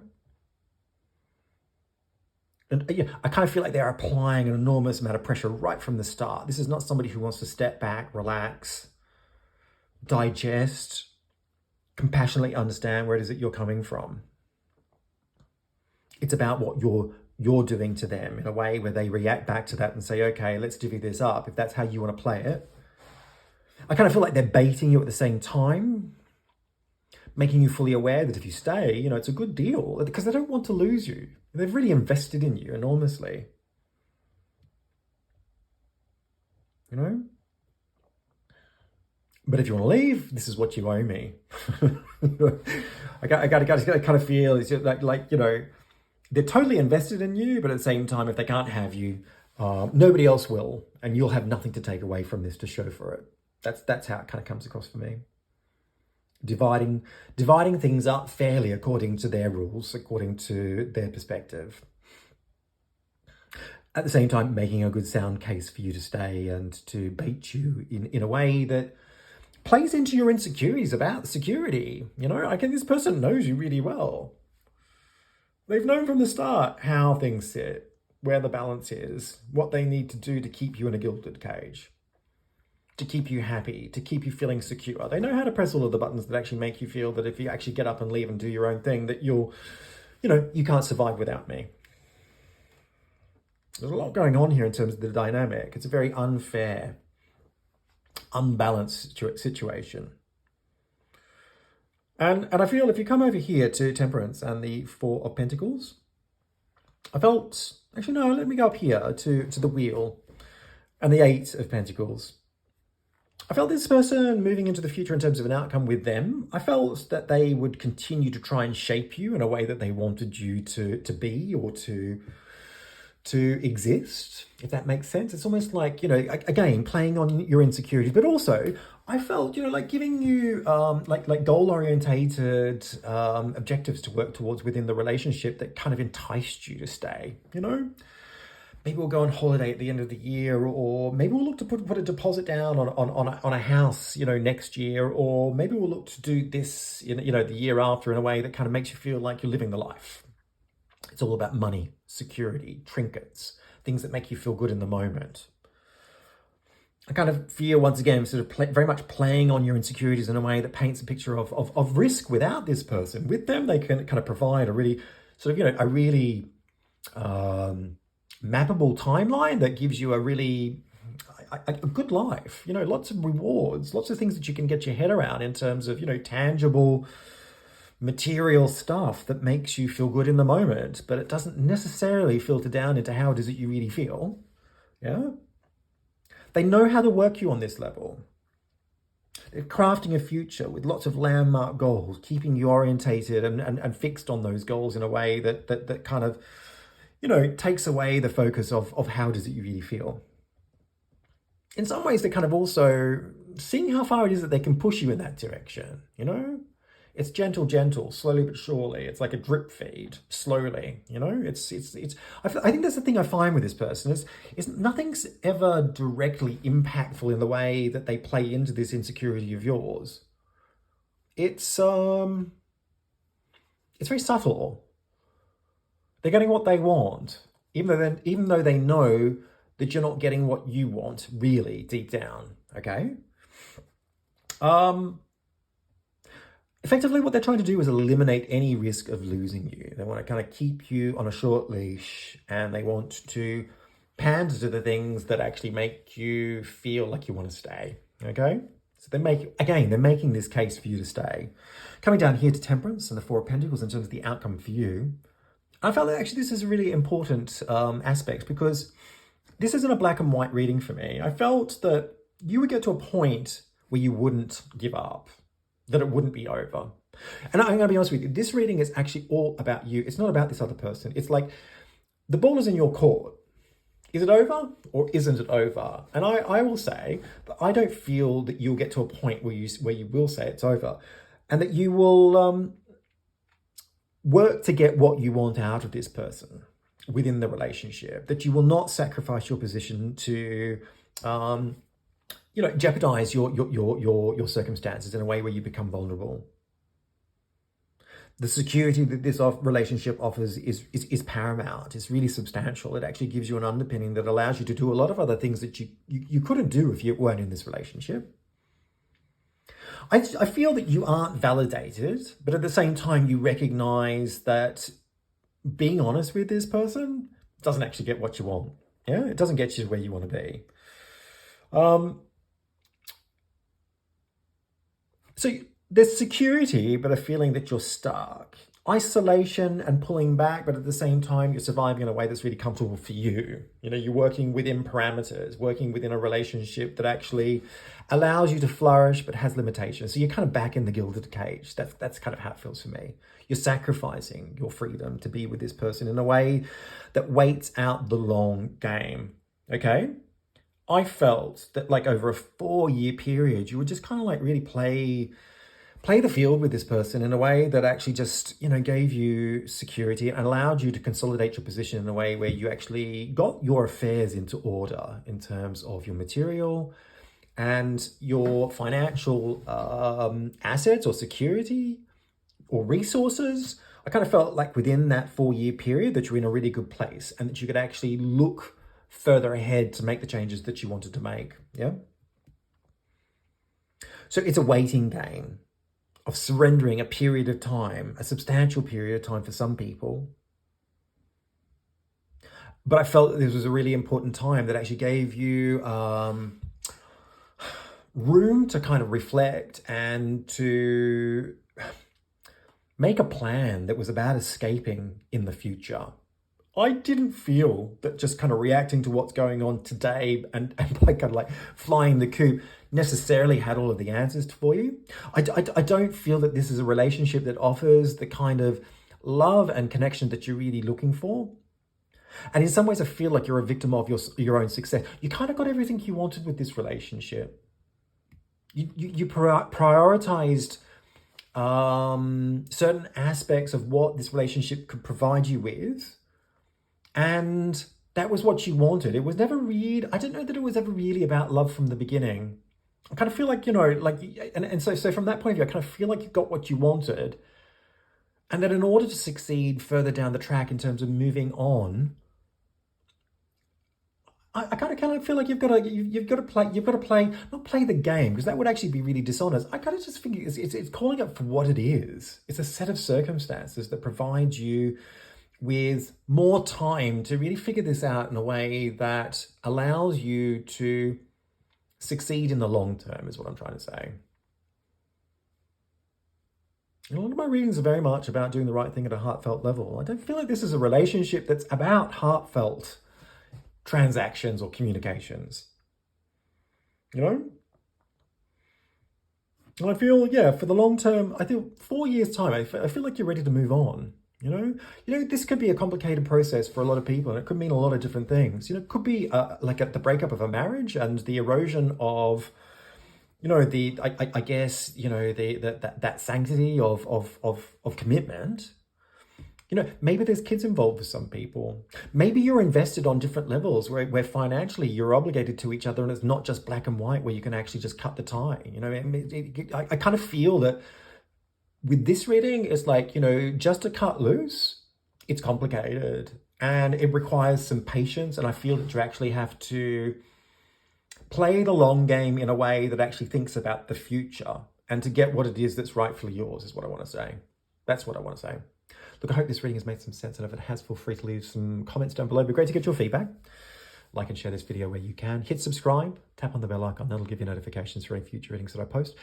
And yeah, I kind of feel like they're applying an enormous amount of pressure right from the start. This is not somebody who wants to step back, relax, digest, compassionately understand where it is that you're coming from. It's about what you're doing to them in a way where they react back to that and say, okay, let's divvy this up if that's how you want to play it. I kind of feel like they're baiting you at the same time, making you fully aware that if you stay, you know, it's a good deal because they don't want to lose you. They've really invested in you enormously. You know? But if you want to leave, this is what you owe me. I got to kind of feel it's like, you know, they're totally invested in you, but at the same time, if they can't have you, nobody else will, and you'll have nothing to take away from this to show for it. That's how it kind of comes across for me. Dividing things up fairly according to their rules, according to their perspective. At the same time, making a good sound case for you to stay and to bait you in a way that plays into your insecurities about security. You know, this person knows you really well. They've known from the start how things sit, where the balance is, what they need to do to keep you in a gilded cage, to keep you happy, to keep you feeling secure. They know how to press all of the buttons that actually make you feel that if you actually get up and leave and do your own thing, that you can't survive without me. There's a lot going on here in terms of the dynamic. It's a very unfair, unbalanced situation. And I feel if you come over here to Temperance and the Four of Pentacles, I felt, actually no, let me go up here to the Wheel and the Eight of Pentacles. I felt this person moving into the future in terms of an outcome with them, I felt that they would continue to try and shape you in a way that they wanted you to be or to exist, if that makes sense. It's almost like, you know, again, playing on your insecurities, but also I felt, you know, like giving you like goal-orientated objectives to work towards within the relationship that kind of enticed you to stay, you know? Maybe we'll go on holiday at the end of the year, or maybe we'll look to put a deposit down on a house, you know, next year, or maybe we'll look to do this, you know, the year after in a way that kind of makes you feel like you're living the life. It's all about money, security, trinkets, things that make you feel good in the moment. I kind of feel, once again, sort of very much playing on your insecurities in a way that paints a picture of risk without this person. With them, they can kind of provide a really sort of, you know, a really mappable timeline that gives you a really a good life, lots of rewards, lots of things that you can get your head around in terms of, tangible material stuff that makes you feel good in the moment, but it doesn't necessarily filter down into how it is that you really feel. Yeah. They know how to work you on this level. They're crafting a future with lots of landmark goals, keeping you orientated and fixed on those goals in a way that kind of, takes away the focus of how does it you really feel. In some ways, they're kind of also seeing how far it is that they can push you in that direction, It's gentle, slowly but surely. It's like a drip feed, slowly, It's. I think that's the thing I find with this person is nothing's ever directly impactful in the way that they play into this insecurity of yours. It's very subtle. They're getting what they want, even though they know that you're not getting what you want really deep down. Okay. Effectively, what they're trying to do is eliminate any risk of losing you. They want to kind of keep you on a short leash, and they want to pander to the things that actually make you feel like you want to stay. Okay? So they're making this case for you to stay. Coming down here to Temperance and the Four of Pentacles in terms of the outcome for you, I felt that actually this is a really important aspect, because this isn't a black and white reading for me. I felt that you would get to a point where you wouldn't give up, that it wouldn't be over. And I'm going to be honest with you, this reading is actually all about you. It's not about this other person. It's like the ball is in your court. Is it over or isn't it over? And I will say that I don't feel that you'll get to a point where you will say it's over, and that you will work to get what you want out of this person within the relationship, that you will not sacrifice your position to jeopardize your circumstances in a way where you become vulnerable. The security that this relationship offers is paramount. It's really substantial. It actually gives you an underpinning that allows you to do a lot of other things that you couldn't do if you weren't in this relationship. I feel that you aren't validated, but at the same time, you recognize that being honest with this person doesn't actually get what you want. Yeah, it doesn't get you where you want to be. So there's security, but a feeling that you're stuck. Isolation and pulling back, but at the same time, you're surviving in a way that's really comfortable for you. You're working within parameters, working within a relationship that actually allows you to flourish, but has limitations. So you're kind of back in the gilded cage. That's kind of how it feels for me. You're sacrificing your freedom to be with this person in a way that waits out the long game. Okay? I felt that like over a 4-year period, you would just kind of like really play the field with this person in a way that actually just, gave you security and allowed you to consolidate your position in a way where you actually got your affairs into order in terms of your material and your financial assets or security or resources. I kind of felt like within that 4-year period that you're in a really good place and that you could actually look further ahead to make the changes that you wanted to make. Yeah. So it's a waiting game of surrendering a period of time, a substantial period of time for some people. But I felt that this was a really important time that actually gave you room to kind of reflect and to make a plan that was about escaping in the future. I didn't feel that just kind of reacting to what's going on today and like kind of like flying the coop necessarily had all of the answers for you. I don't feel that this is a relationship that offers the kind of love and connection that you're really looking for. And in some ways, I feel like you're a victim of your own success. You kind of got everything you wanted with this relationship. You prioritized certain aspects of what this relationship could provide you with. And that was what you wanted. It was never really, I don't know that it was ever really about love from the beginning. I kind of feel like, so from that point of view, I kind of feel like you got what you wanted. And that in order to succeed further down the track in terms of moving on, I kind of feel like you've got to play, not play the game, because that would actually be really dishonest. I kind of just think it's calling it for what it is. It's a set of circumstances that provide you with more time to really figure this out in a way that allows you to succeed in the long term, is what I'm trying to say. And a lot of my readings are very much about doing the right thing at a heartfelt level. I don't feel like this is a relationship that's about heartfelt transactions or communications. You know? And I feel, yeah, for the long term, I think 4 years' time, I feel like you're ready to move on. This could be a complicated process for a lot of people, and it could mean a lot of different things. It could be like at the breakup of a marriage and the erosion of, I guess, that sanctity of commitment. Maybe there's kids involved with some people. Maybe you're invested on different levels where financially you're obligated to each other, and it's not just black and white where you can actually just cut the tie. I kind of feel that with this reading, it's like, just to cut loose, it's complicated and it requires some patience. And I feel that you actually have to play the long game in a way that actually thinks about the future and to get what it is that's rightfully yours, is what I want to say. That's what I want to say. Look, I hope this reading has made some sense, and if it has, feel free to leave some comments down below. It'd be great to get your feedback. Like and share this video where you can. Hit subscribe, tap on the bell icon. That'll give you notifications for any future readings that I post.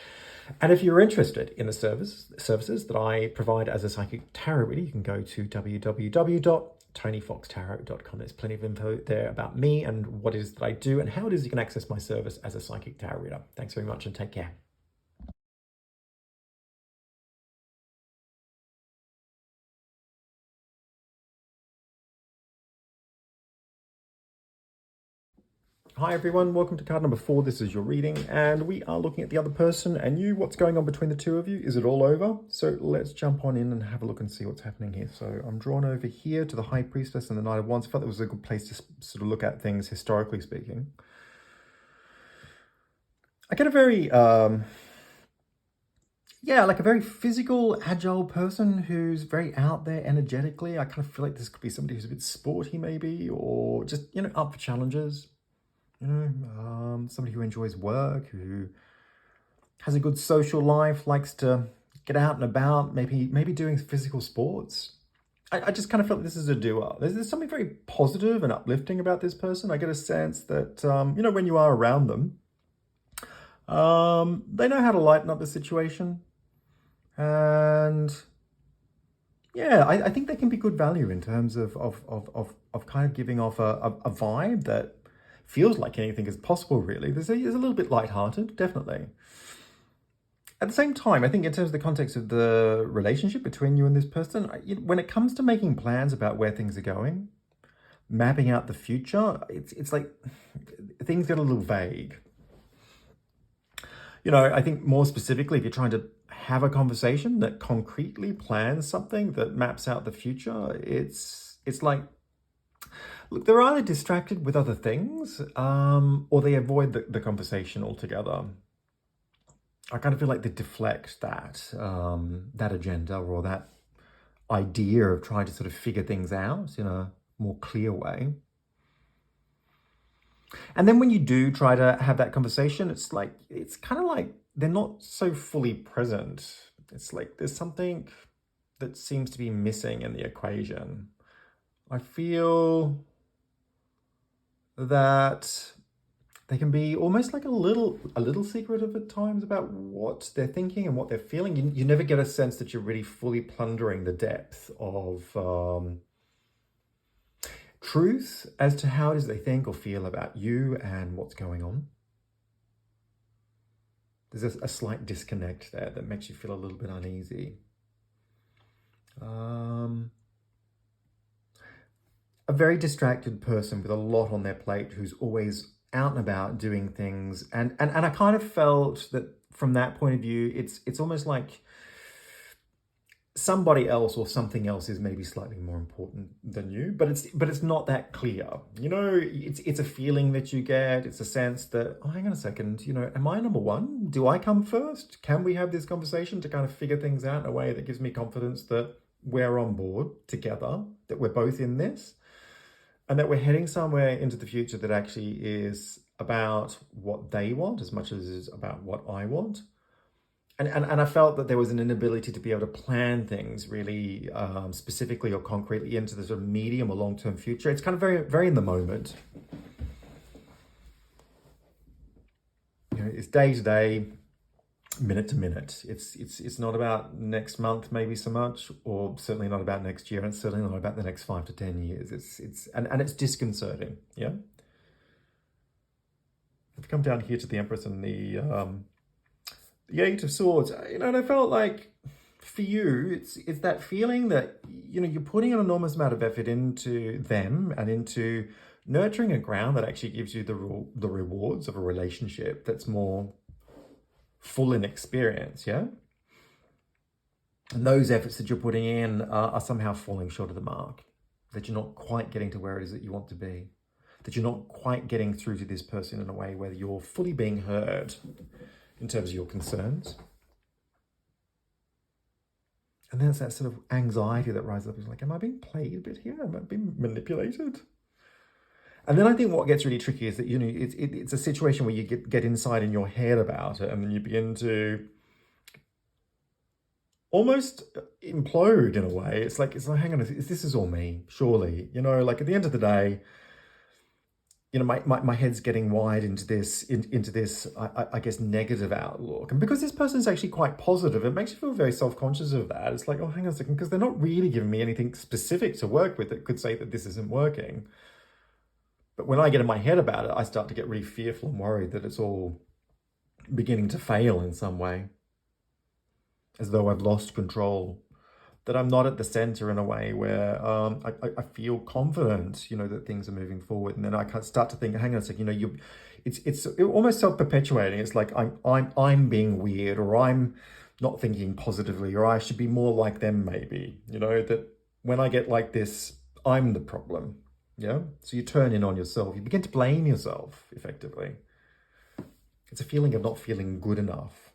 And if you're interested in the services that I provide as a psychic tarot reader, you can go to www.tonyfoxtarot.com. There's plenty of info there about me and what it is that I do and how it is you can access my service as a psychic tarot reader. Thanks very much and take care. Hi everyone, welcome to card number 4. This is your reading, and we are looking at the other person and you. What's going on between the two of you? Is it all over? So let's jump on in and have a look and see what's happening here. So I'm drawn over here to the High Priestess and the Knight of Wands. I felt it was a good place to sort of look at things historically speaking. I get a very, like a very physical, agile person who's very out there energetically. I kind of feel like this could be somebody who's a bit sporty maybe, or just, up for challenges. Somebody who enjoys work, who has a good social life, likes to get out and about, maybe doing physical sports. I just kind of felt this is a doer. There's something very positive and uplifting about this person. I get a sense that, when you are around them, they know how to lighten up the situation. And yeah, I think they can be good value in terms of kind of giving off a vibe that feels like anything is possible, really. There's a little bit lighthearted, definitely. At the same time, I think in terms of the context of the relationship between you and this person, when it comes to making plans about where things are going, mapping out the future, it's like things get a little vague. I think more specifically, if you're trying to have a conversation that concretely plans something that maps out the future, it's like, look, they're either distracted with other things, or they avoid the conversation altogether. I kind of feel like they deflect that agenda or that idea of trying to sort of figure things out in a more clear way. And then when you do try to have that conversation, it's kind of like they're not so fully present. It's like there's something that seems to be missing in the equation. I feel that they can be almost like a little secretive at times about what they're thinking and what they're feeling. You never get a sense that you're really fully plundering the depth of truth as to how it is they think or feel about you and what's going on. There's a slight disconnect there that makes you feel a little bit uneasy. A very distracted person with a lot on their plate who's always out and about doing things. And I kind of felt that from that point of view, it's almost like somebody else or something else is maybe slightly more important than you, but it's not that clear. It's a feeling that you get. It's a sense that, oh, hang on a second, am I number one? Do I come first? Can we have this conversation to kind of figure things out in a way that gives me confidence that we're on board together, that we're both in this, and that we're heading somewhere into the future that actually is about what they want as much as it is about what I want. And I felt that there was an inability to be able to plan things really specifically or concretely into the sort of medium or long-term future. It's kind of very, very in the moment. You know, it's day to day, minute to minute. It's not about next month maybe so much, or certainly not about next year, and it's certainly not about the next 5 to 10 years. And it's disconcerting. Yeah. I've come down here to the Empress and the Eight of Swords, you know, and I felt like for you, it's that feeling that, you know, you're putting an enormous amount of effort into them and into nurturing a ground that actually gives you the rewards of a relationship that's more full in experience, yeah? And those efforts that you're putting in are somehow falling short of the mark, that you're not quite getting to where it is that you want to be, that you're not quite getting through to this person in a way where you're fully being heard in terms of your concerns. And then it's that sort of anxiety that rises up. It's like, am I being played a bit here? Am I being manipulated? And then I think what gets really tricky is that, you know, it's a situation where you get inside in your head about it, and then you begin to almost implode in a way. It's like, hang on, this is all me, surely. You know, like at the end of the day, you know, my head's getting wide into this, I guess, negative outlook. And because this person's actually quite positive, it makes you feel very self-conscious of that. It's like, oh, hang on a second, because they're not really giving me anything specific to work with that could say that this isn't working. But when I get in my head about it, I start to get really fearful and worried that it's all beginning to fail in some way, as though I've lost control, that I'm not at the center in a way where I feel confident, you know, that things are moving forward. And then I can start to think, hang on a second, you know, it's almost self-perpetuating. It's like I'm being weird, or I'm not thinking positively, or I should be more like them maybe, you know, that when I get like this, I'm the problem. Yeah. So you turn in on yourself. You begin to blame yourself effectively. It's a feeling of not feeling good enough.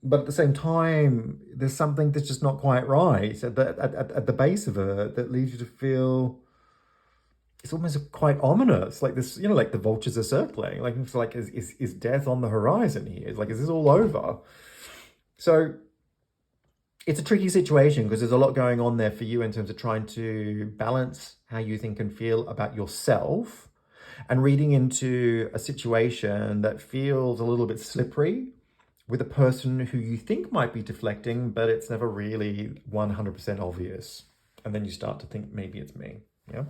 But at the same time, there's something that's just not quite right at the base of it that leads you to feel, it's almost quite ominous, like this, you know, like the vultures are circling, like it's like, is death on the horizon here? It's like, is this all over? So it's a tricky situation because there's a lot going on there for you in terms of trying to balance how you think and feel about yourself and reading into a situation that feels a little bit slippery with a person who you think might be deflecting, but it's never really 100% obvious. And then you start to think, maybe it's me, yeah?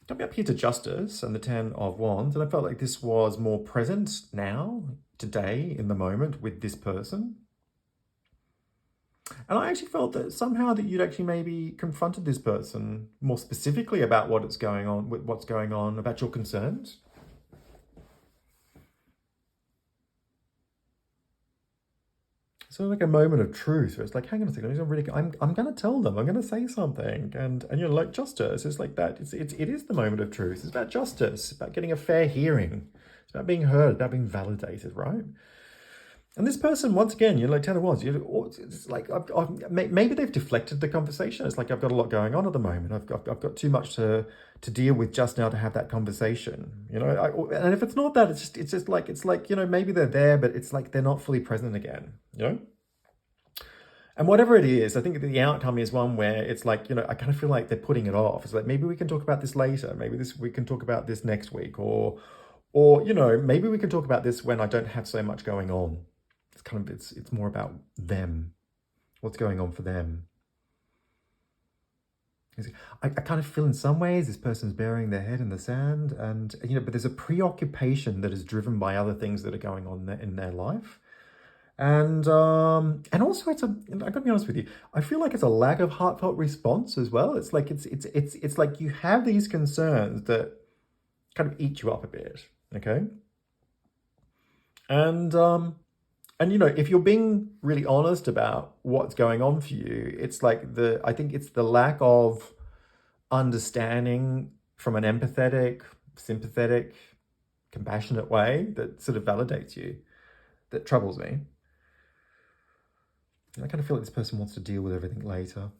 Coming up here to Justice and the Ten of Wands, and I felt like this was more present now, today, in the moment with this person. And I actually felt that somehow that you'd actually maybe confronted this person more specifically about what's going on, about your concerns. So like a moment of truth where it's like, hang on a second, I'm going to tell them, I'm going to say something. And you know, like justice, it's like that. It is the moment of truth. It's about justice, about getting a fair hearing. It's about being heard, about being validated, right? And this person, once again, you know, like Ten of Wands, it's like, maybe they've deflected the conversation. It's like, I've got a lot going on at the moment. I've got too much to deal with just now to have that conversation, you know? And if it's not that, it's like, you know, maybe they're there, but it's like, they're not fully present again, you know? And whatever it is, I think the outcome is one where it's like, you know, I kind of feel like they're putting it off. It's like, maybe we can talk about this later. Maybe we can talk about this next week, or, you know, maybe we can talk about this when I don't have so much going on. It's kind of, it's more about them, what's going on for them. I kind of feel in some ways this person's burying their head in the sand, and, you know, but there's a preoccupation that is driven by other things that are going on in their life. And also I gotta be honest with you, I feel like it's a lack of heartfelt response as well. It's like, it's like you have these concerns that kind of eat you up a bit, okay? And you know, if you're being really honest about what's going on for you, it's like I think it's the lack of understanding from an empathetic, sympathetic, compassionate way that sort of validates you, that troubles me. I kind of feel like this person wants to deal with everything later.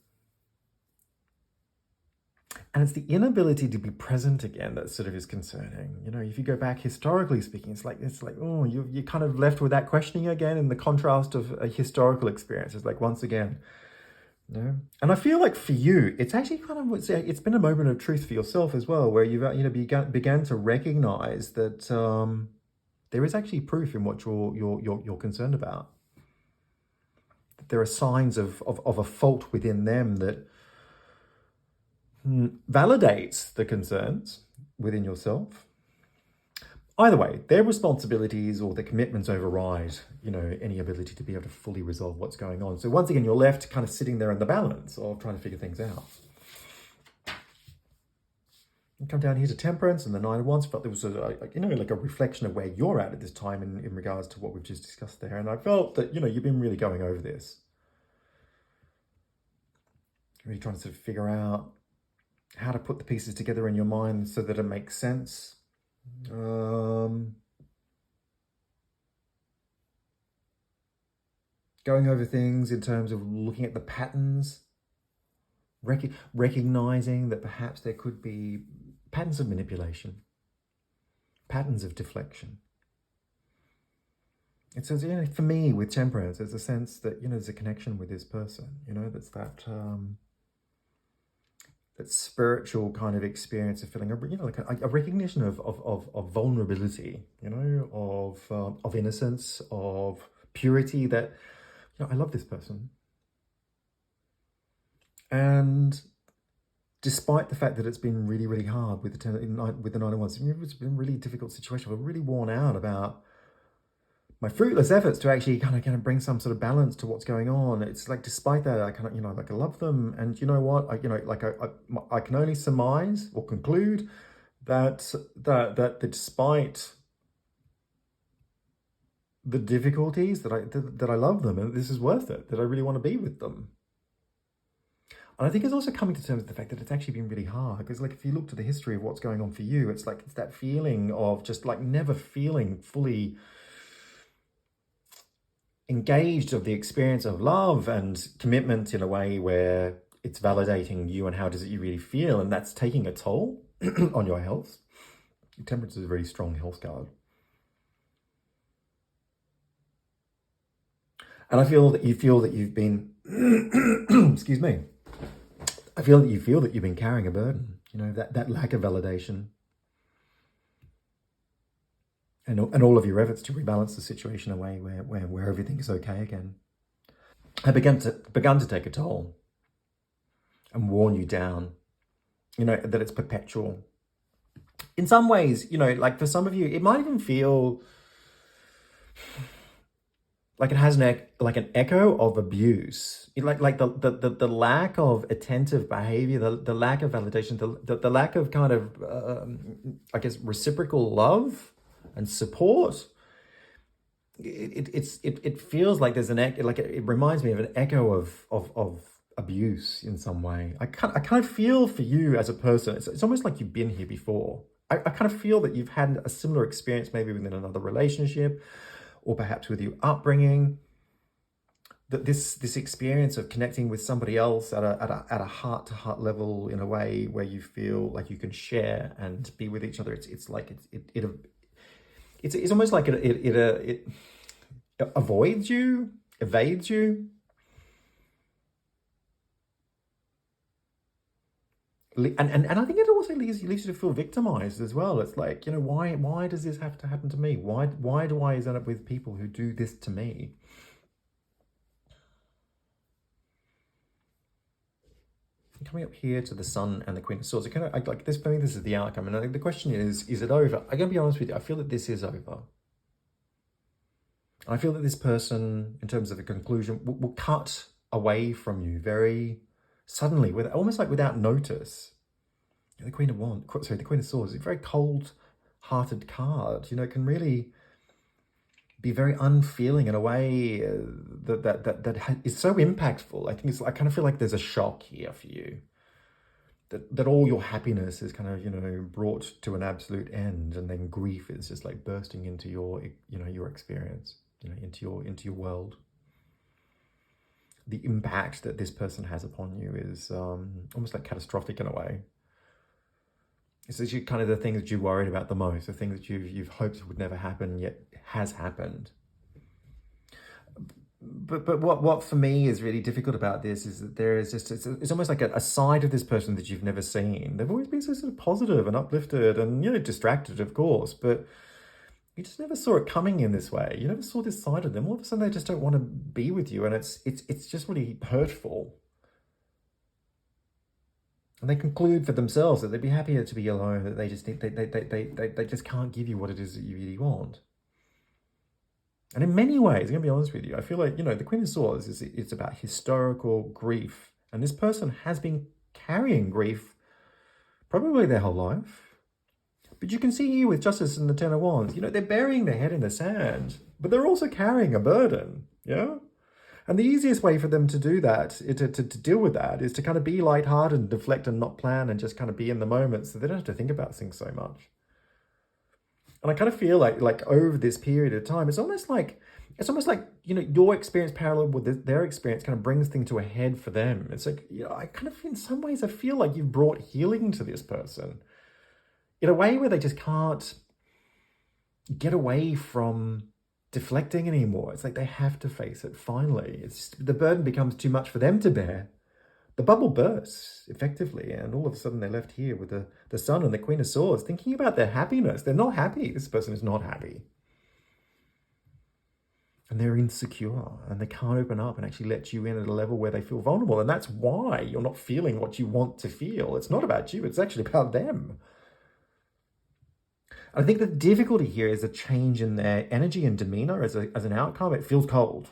And it's the inability to be present again that sort of is concerning. You know, if you go back historically speaking, it's like oh, you're kind of left with that questioning again, in the contrast of a historical experience. It's like, once again, you know. And I feel like for you, it's actually kind of, it's been a moment of truth for yourself as well, where you've began to recognize that there is actually proof in what you're concerned about. There are signs of a fault within them that validates the concerns within yourself. Either way, their responsibilities or their commitments override, you know, any ability to be able to fully resolve what's going on. So once again, you're left kind of sitting there in the balance of trying to figure things out. You come down here to Temperance and the Nine of Wands. Felt there was like a reflection of where you're at this time in regards to what we've just discussed there. And I felt that, you know, you've been really going over this. Really trying to sort of figure out how to put the pieces together in your mind so that it makes sense. Going over things in terms of looking at the patterns, recognizing that perhaps there could be patterns of manipulation, patterns of deflection. It says, you know, for me with Temperance, there's a sense that, you know, there's a connection with this person, you know, that's that spiritual kind of experience of feeling, you know, like a recognition of vulnerability, you know, of innocence, of purity, that, you know, I love this person. And despite the fact that it's been really, really hard with the Nine of Wands, it's been a really difficult situation. We're really worn out about my fruitless efforts to actually kind of bring some sort of balance to what's going on. It's like, despite that, I kind of, you know, like, I love them. And you know what, I can only surmise or conclude that despite the difficulties, that I love them, and this is worth it, that I really want to be with them. And I think it's also coming to terms with the fact that it's actually been really hard, because, like, if you look to the history of what's going on for you, it's like, it's that feeling of just like never feeling fully engaged of the experience of love and commitment in a way where it's validating you and how does it you really feel, and that's taking a toll on your health. Temperance is a very strong health card. And I feel that you've been excuse me. I feel that you've been carrying a burden, you know, that lack of validation. And all of your efforts to rebalance the situation in a way where everything is okay again have begun to take a toll and worn you down, you know, that it's perpetual. In some ways, you know, like for some of you, it might even feel like it has an echo of abuse, like the lack of attentive behavior, the lack of validation, the lack of kind of I guess reciprocal love and support. It feels like there's it reminds me of an echo of abuse in some way. I kind of feel for you as a person. It's almost like you've been here before. I kind of feel that you've had a similar experience, maybe within another relationship, or perhaps with your upbringing, that this experience of connecting with somebody else at a heart-to-heart level in a way where you feel like you can share and be with each other. It's almost like it avoids you, evades you. And I think it also leads you to feel victimized as well. It's like, you know, why does this have to happen to me? Why do I end up with people who do this to me? Coming up here to the Sun and the Queen of Swords, like this, for me, this is the outcome. And I think the question is it over? I'm going to be honest with you. I feel that this is over. I feel that this person, in terms of the conclusion, will cut away from you very suddenly, almost like without notice. The Queen of Swords is a very cold-hearted card. You know, it can really be very unfeeling in a way that is so impactful. I kind of feel like there's a shock here for you. That all your happiness is kind of, you know, brought to an absolute end, and then grief is just like bursting into your, you know, your experience, you know, into your world. The impact that this person has upon you is almost like catastrophic in a way. It's actually kind of the things that you worried about the most, the things that you've hoped would never happen, yet has happened. But what for me is really difficult about this is that there is just, it's almost like a side of this person that you've never seen. They've always been so sort of positive and uplifted and, distracted, of course, but you just never saw it coming in this way. You never saw this side of them. All of a sudden they just don't want to be with you, and it's just really hurtful. And they conclude for themselves that they'd be happier to be alone, that they just think they just can't give you what it is that you really want. And in many ways, I'm going to be honest with you, I feel like, the Queen of Swords it's about historical grief. And this person has been carrying grief probably their whole life. But you can see here with Justice and the Ten of Wands, they're burying their head in the sand, but they're also carrying a burden, yeah? And the easiest way for them to do that, to deal with that, is to kind of be lighthearted and deflect and not plan and just kind of be in the moment, so they don't have to think about things so much. And I kind of feel like over this period of time, it's almost like your experience parallel with their experience kind of brings things to a head for them. It's like, I kind of, in some ways, I feel like you've brought healing to this person in a way where they just can't get away from deflecting anymore. It's like they have to face it finally. It's the burden becomes too much for them to bear. The bubble bursts effectively, and all of a sudden they're left here with the Sun and the Queen of Swords thinking about their happiness. They're not happy. This person is not happy. And they're insecure, and they can't open up and actually let you in at a level where they feel vulnerable. And that's why you're not feeling what you want to feel. It's not about you. It's actually about them. I think the difficulty here is a change in their energy and demeanor as an outcome. It feels cold.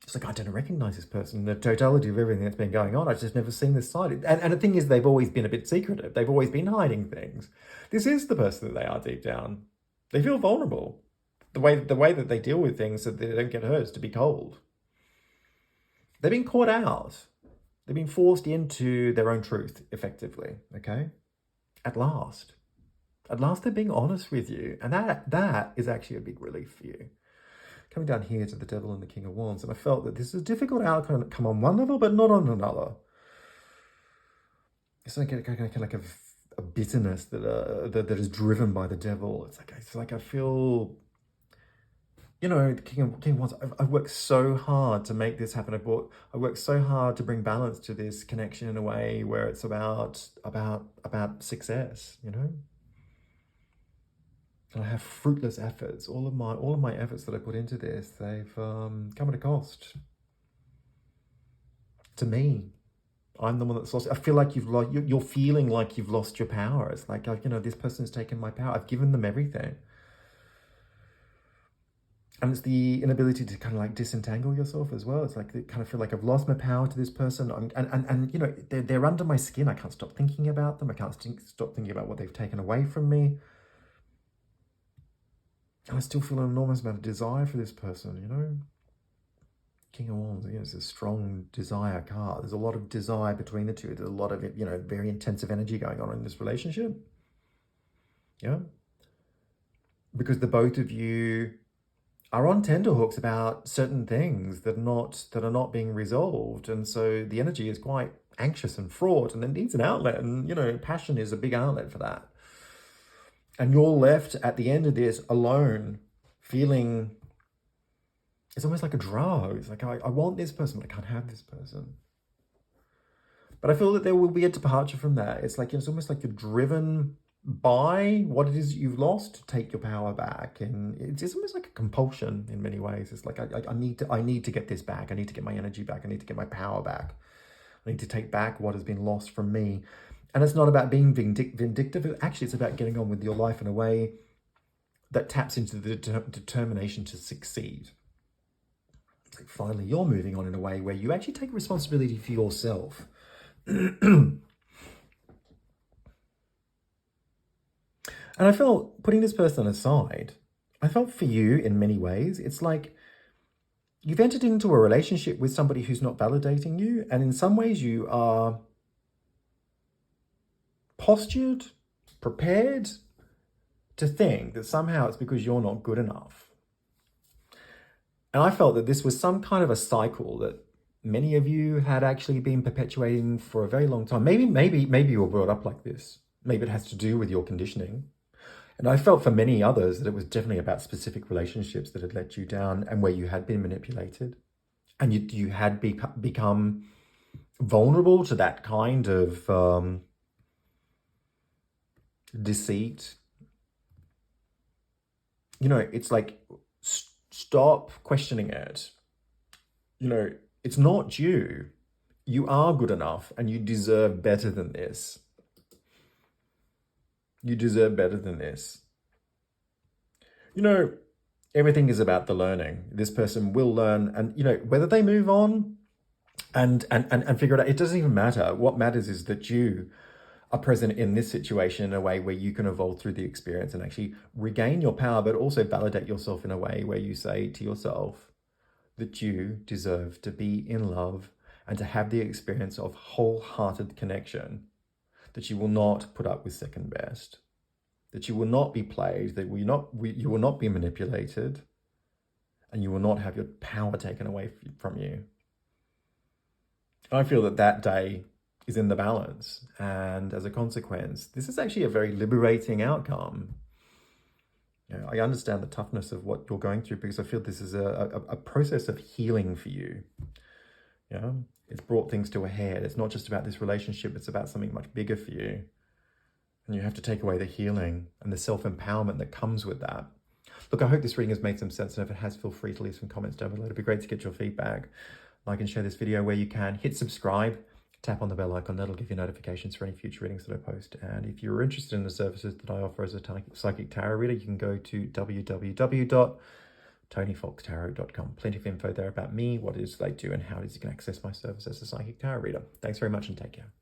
It's like, I don't recognize this person, the totality of everything that's been going on. I've just never seen this side. And the thing is, they've always been a bit secretive. They've always been hiding things. This is the person that they are deep down. They feel vulnerable. The way that they deal with things so that they don't get hurt is to be cold. They've been caught out. They've been forced into their own truth, effectively, okay? At last. At last they're being honest with you. And that is actually a big relief for you. Coming down here to the Devil and the King of Wands, and I felt that this is a difficult outcome on one level, but not on another. It's like a bitterness that is driven by the Devil. It's like I feel, the King of Wands. I've worked so hard to make this happen. I worked so hard to bring balance to this connection in a way where it's about success. And I have fruitless efforts. All of my efforts that I put into this, they've come at a cost. To me, I'm the one that's lost. I feel like you're feeling like you've lost your power. It's like, this person has taken my power. I've given them everything. And it's the inability to kind of like disentangle yourself as well. It's like you kind of feel like I've lost my power to this person. And they're under my skin. I can't stop thinking about them. I can't stop thinking about what they've taken away from me. And I still feel an enormous amount of desire for this person, King of Wands, it's a strong desire card. There's a lot of desire between the two. There's a lot of, very intensive energy going on in this relationship. Yeah. Because the both of you are on tenterhooks about certain things that are not being resolved. And so the energy is quite anxious and fraught, and it needs an outlet. And, passion is a big outlet for that. And you're left at the end of this alone, feeling, it's almost like a drug. It's like, I want this person, but I can't have this person. But I feel that there will be a departure from that. It's almost like you're driven by what it is you've lost to take your power back. And it's almost like a compulsion in many ways. It's like, I need to get this back. I need to get my energy back. I need to get my power back. I need to take back what has been lost from me. And it's not about being vindictive. Actually, it's about getting on with your life in a way that taps into the determination to succeed. It's like finally, you're moving on in a way where you actually take responsibility for yourself. And I felt, putting this person aside, I felt for you in many ways, it's like you've entered into a relationship with somebody who's not validating you. And in some ways you are postured, prepared to think that somehow it's because you're not good enough. And I felt that this was some kind of a cycle that many of you had actually been perpetuating for a very long time. Maybe you were brought up like this. Maybe it has to do with your conditioning. And I felt for many others that it was definitely about specific relationships that had let you down and where you had been manipulated. And you had become vulnerable to that kind of deceit. You know, it's like, stop questioning it. You know, it's not you. You are good enough and you deserve better than this. You deserve better than this. You know, everything is about the learning. This person will learn, and, you know, whether they move on and figure it out, it doesn't even matter. What matters is that you are present in this situation in a way where you can evolve through the experience and actually regain your power, but also validate yourself in a way where you say to yourself that you deserve to be in love and to have the experience of wholehearted connection, that you will not put up with second best, that you will not be played, that you will not be manipulated, and you will not have your power taken away from you. I feel that that day is in the balance, and as a consequence, this is actually a very liberating outcome. You know, I understand the toughness of what you're going through because I feel this is a process of healing for you. You know, it's brought things to a head. It's not just about this relationship, it's about something much bigger for you. And you have to take away the healing and the self-empowerment that comes with that. Look, I hope this reading has made some sense, and if it has, feel free to leave some comments down below. It'd be great to get your feedback. Like and share this video where you can. Hit subscribe, tap on the bell icon. That'll give you notifications for any future readings that I post. And if you're interested in the services that I offer as a psychic tarot reader, you can go to www.tonyfoxtarot.com. Plenty of info there about me, what it is that I do, and how it is you can access my service as a psychic tarot reader. Thanks very much and take care.